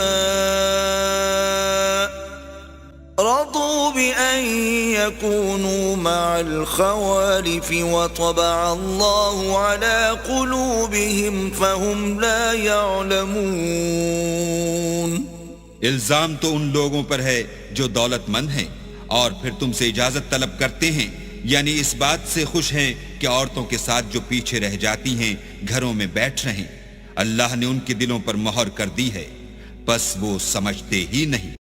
رضوا بأن يكونوا مع الخوالف وطبع الله على قلوبهم فهم لا يعلمون. الزام تو ان لوگوں پر ہے جو دولت مند ہیں اور پھر تم سے اجازت طلب کرتے ہیں، یعنی اس بات سے خوش ہیں کہ عورتوں کے ساتھ جو پیچھے رہ جاتی ہیں گھروں میں بیٹھ رہیں. اللہ نے ان کے دلوں پر مہر کر دی ہے، بس وہ سمجھتے ہی نہیں.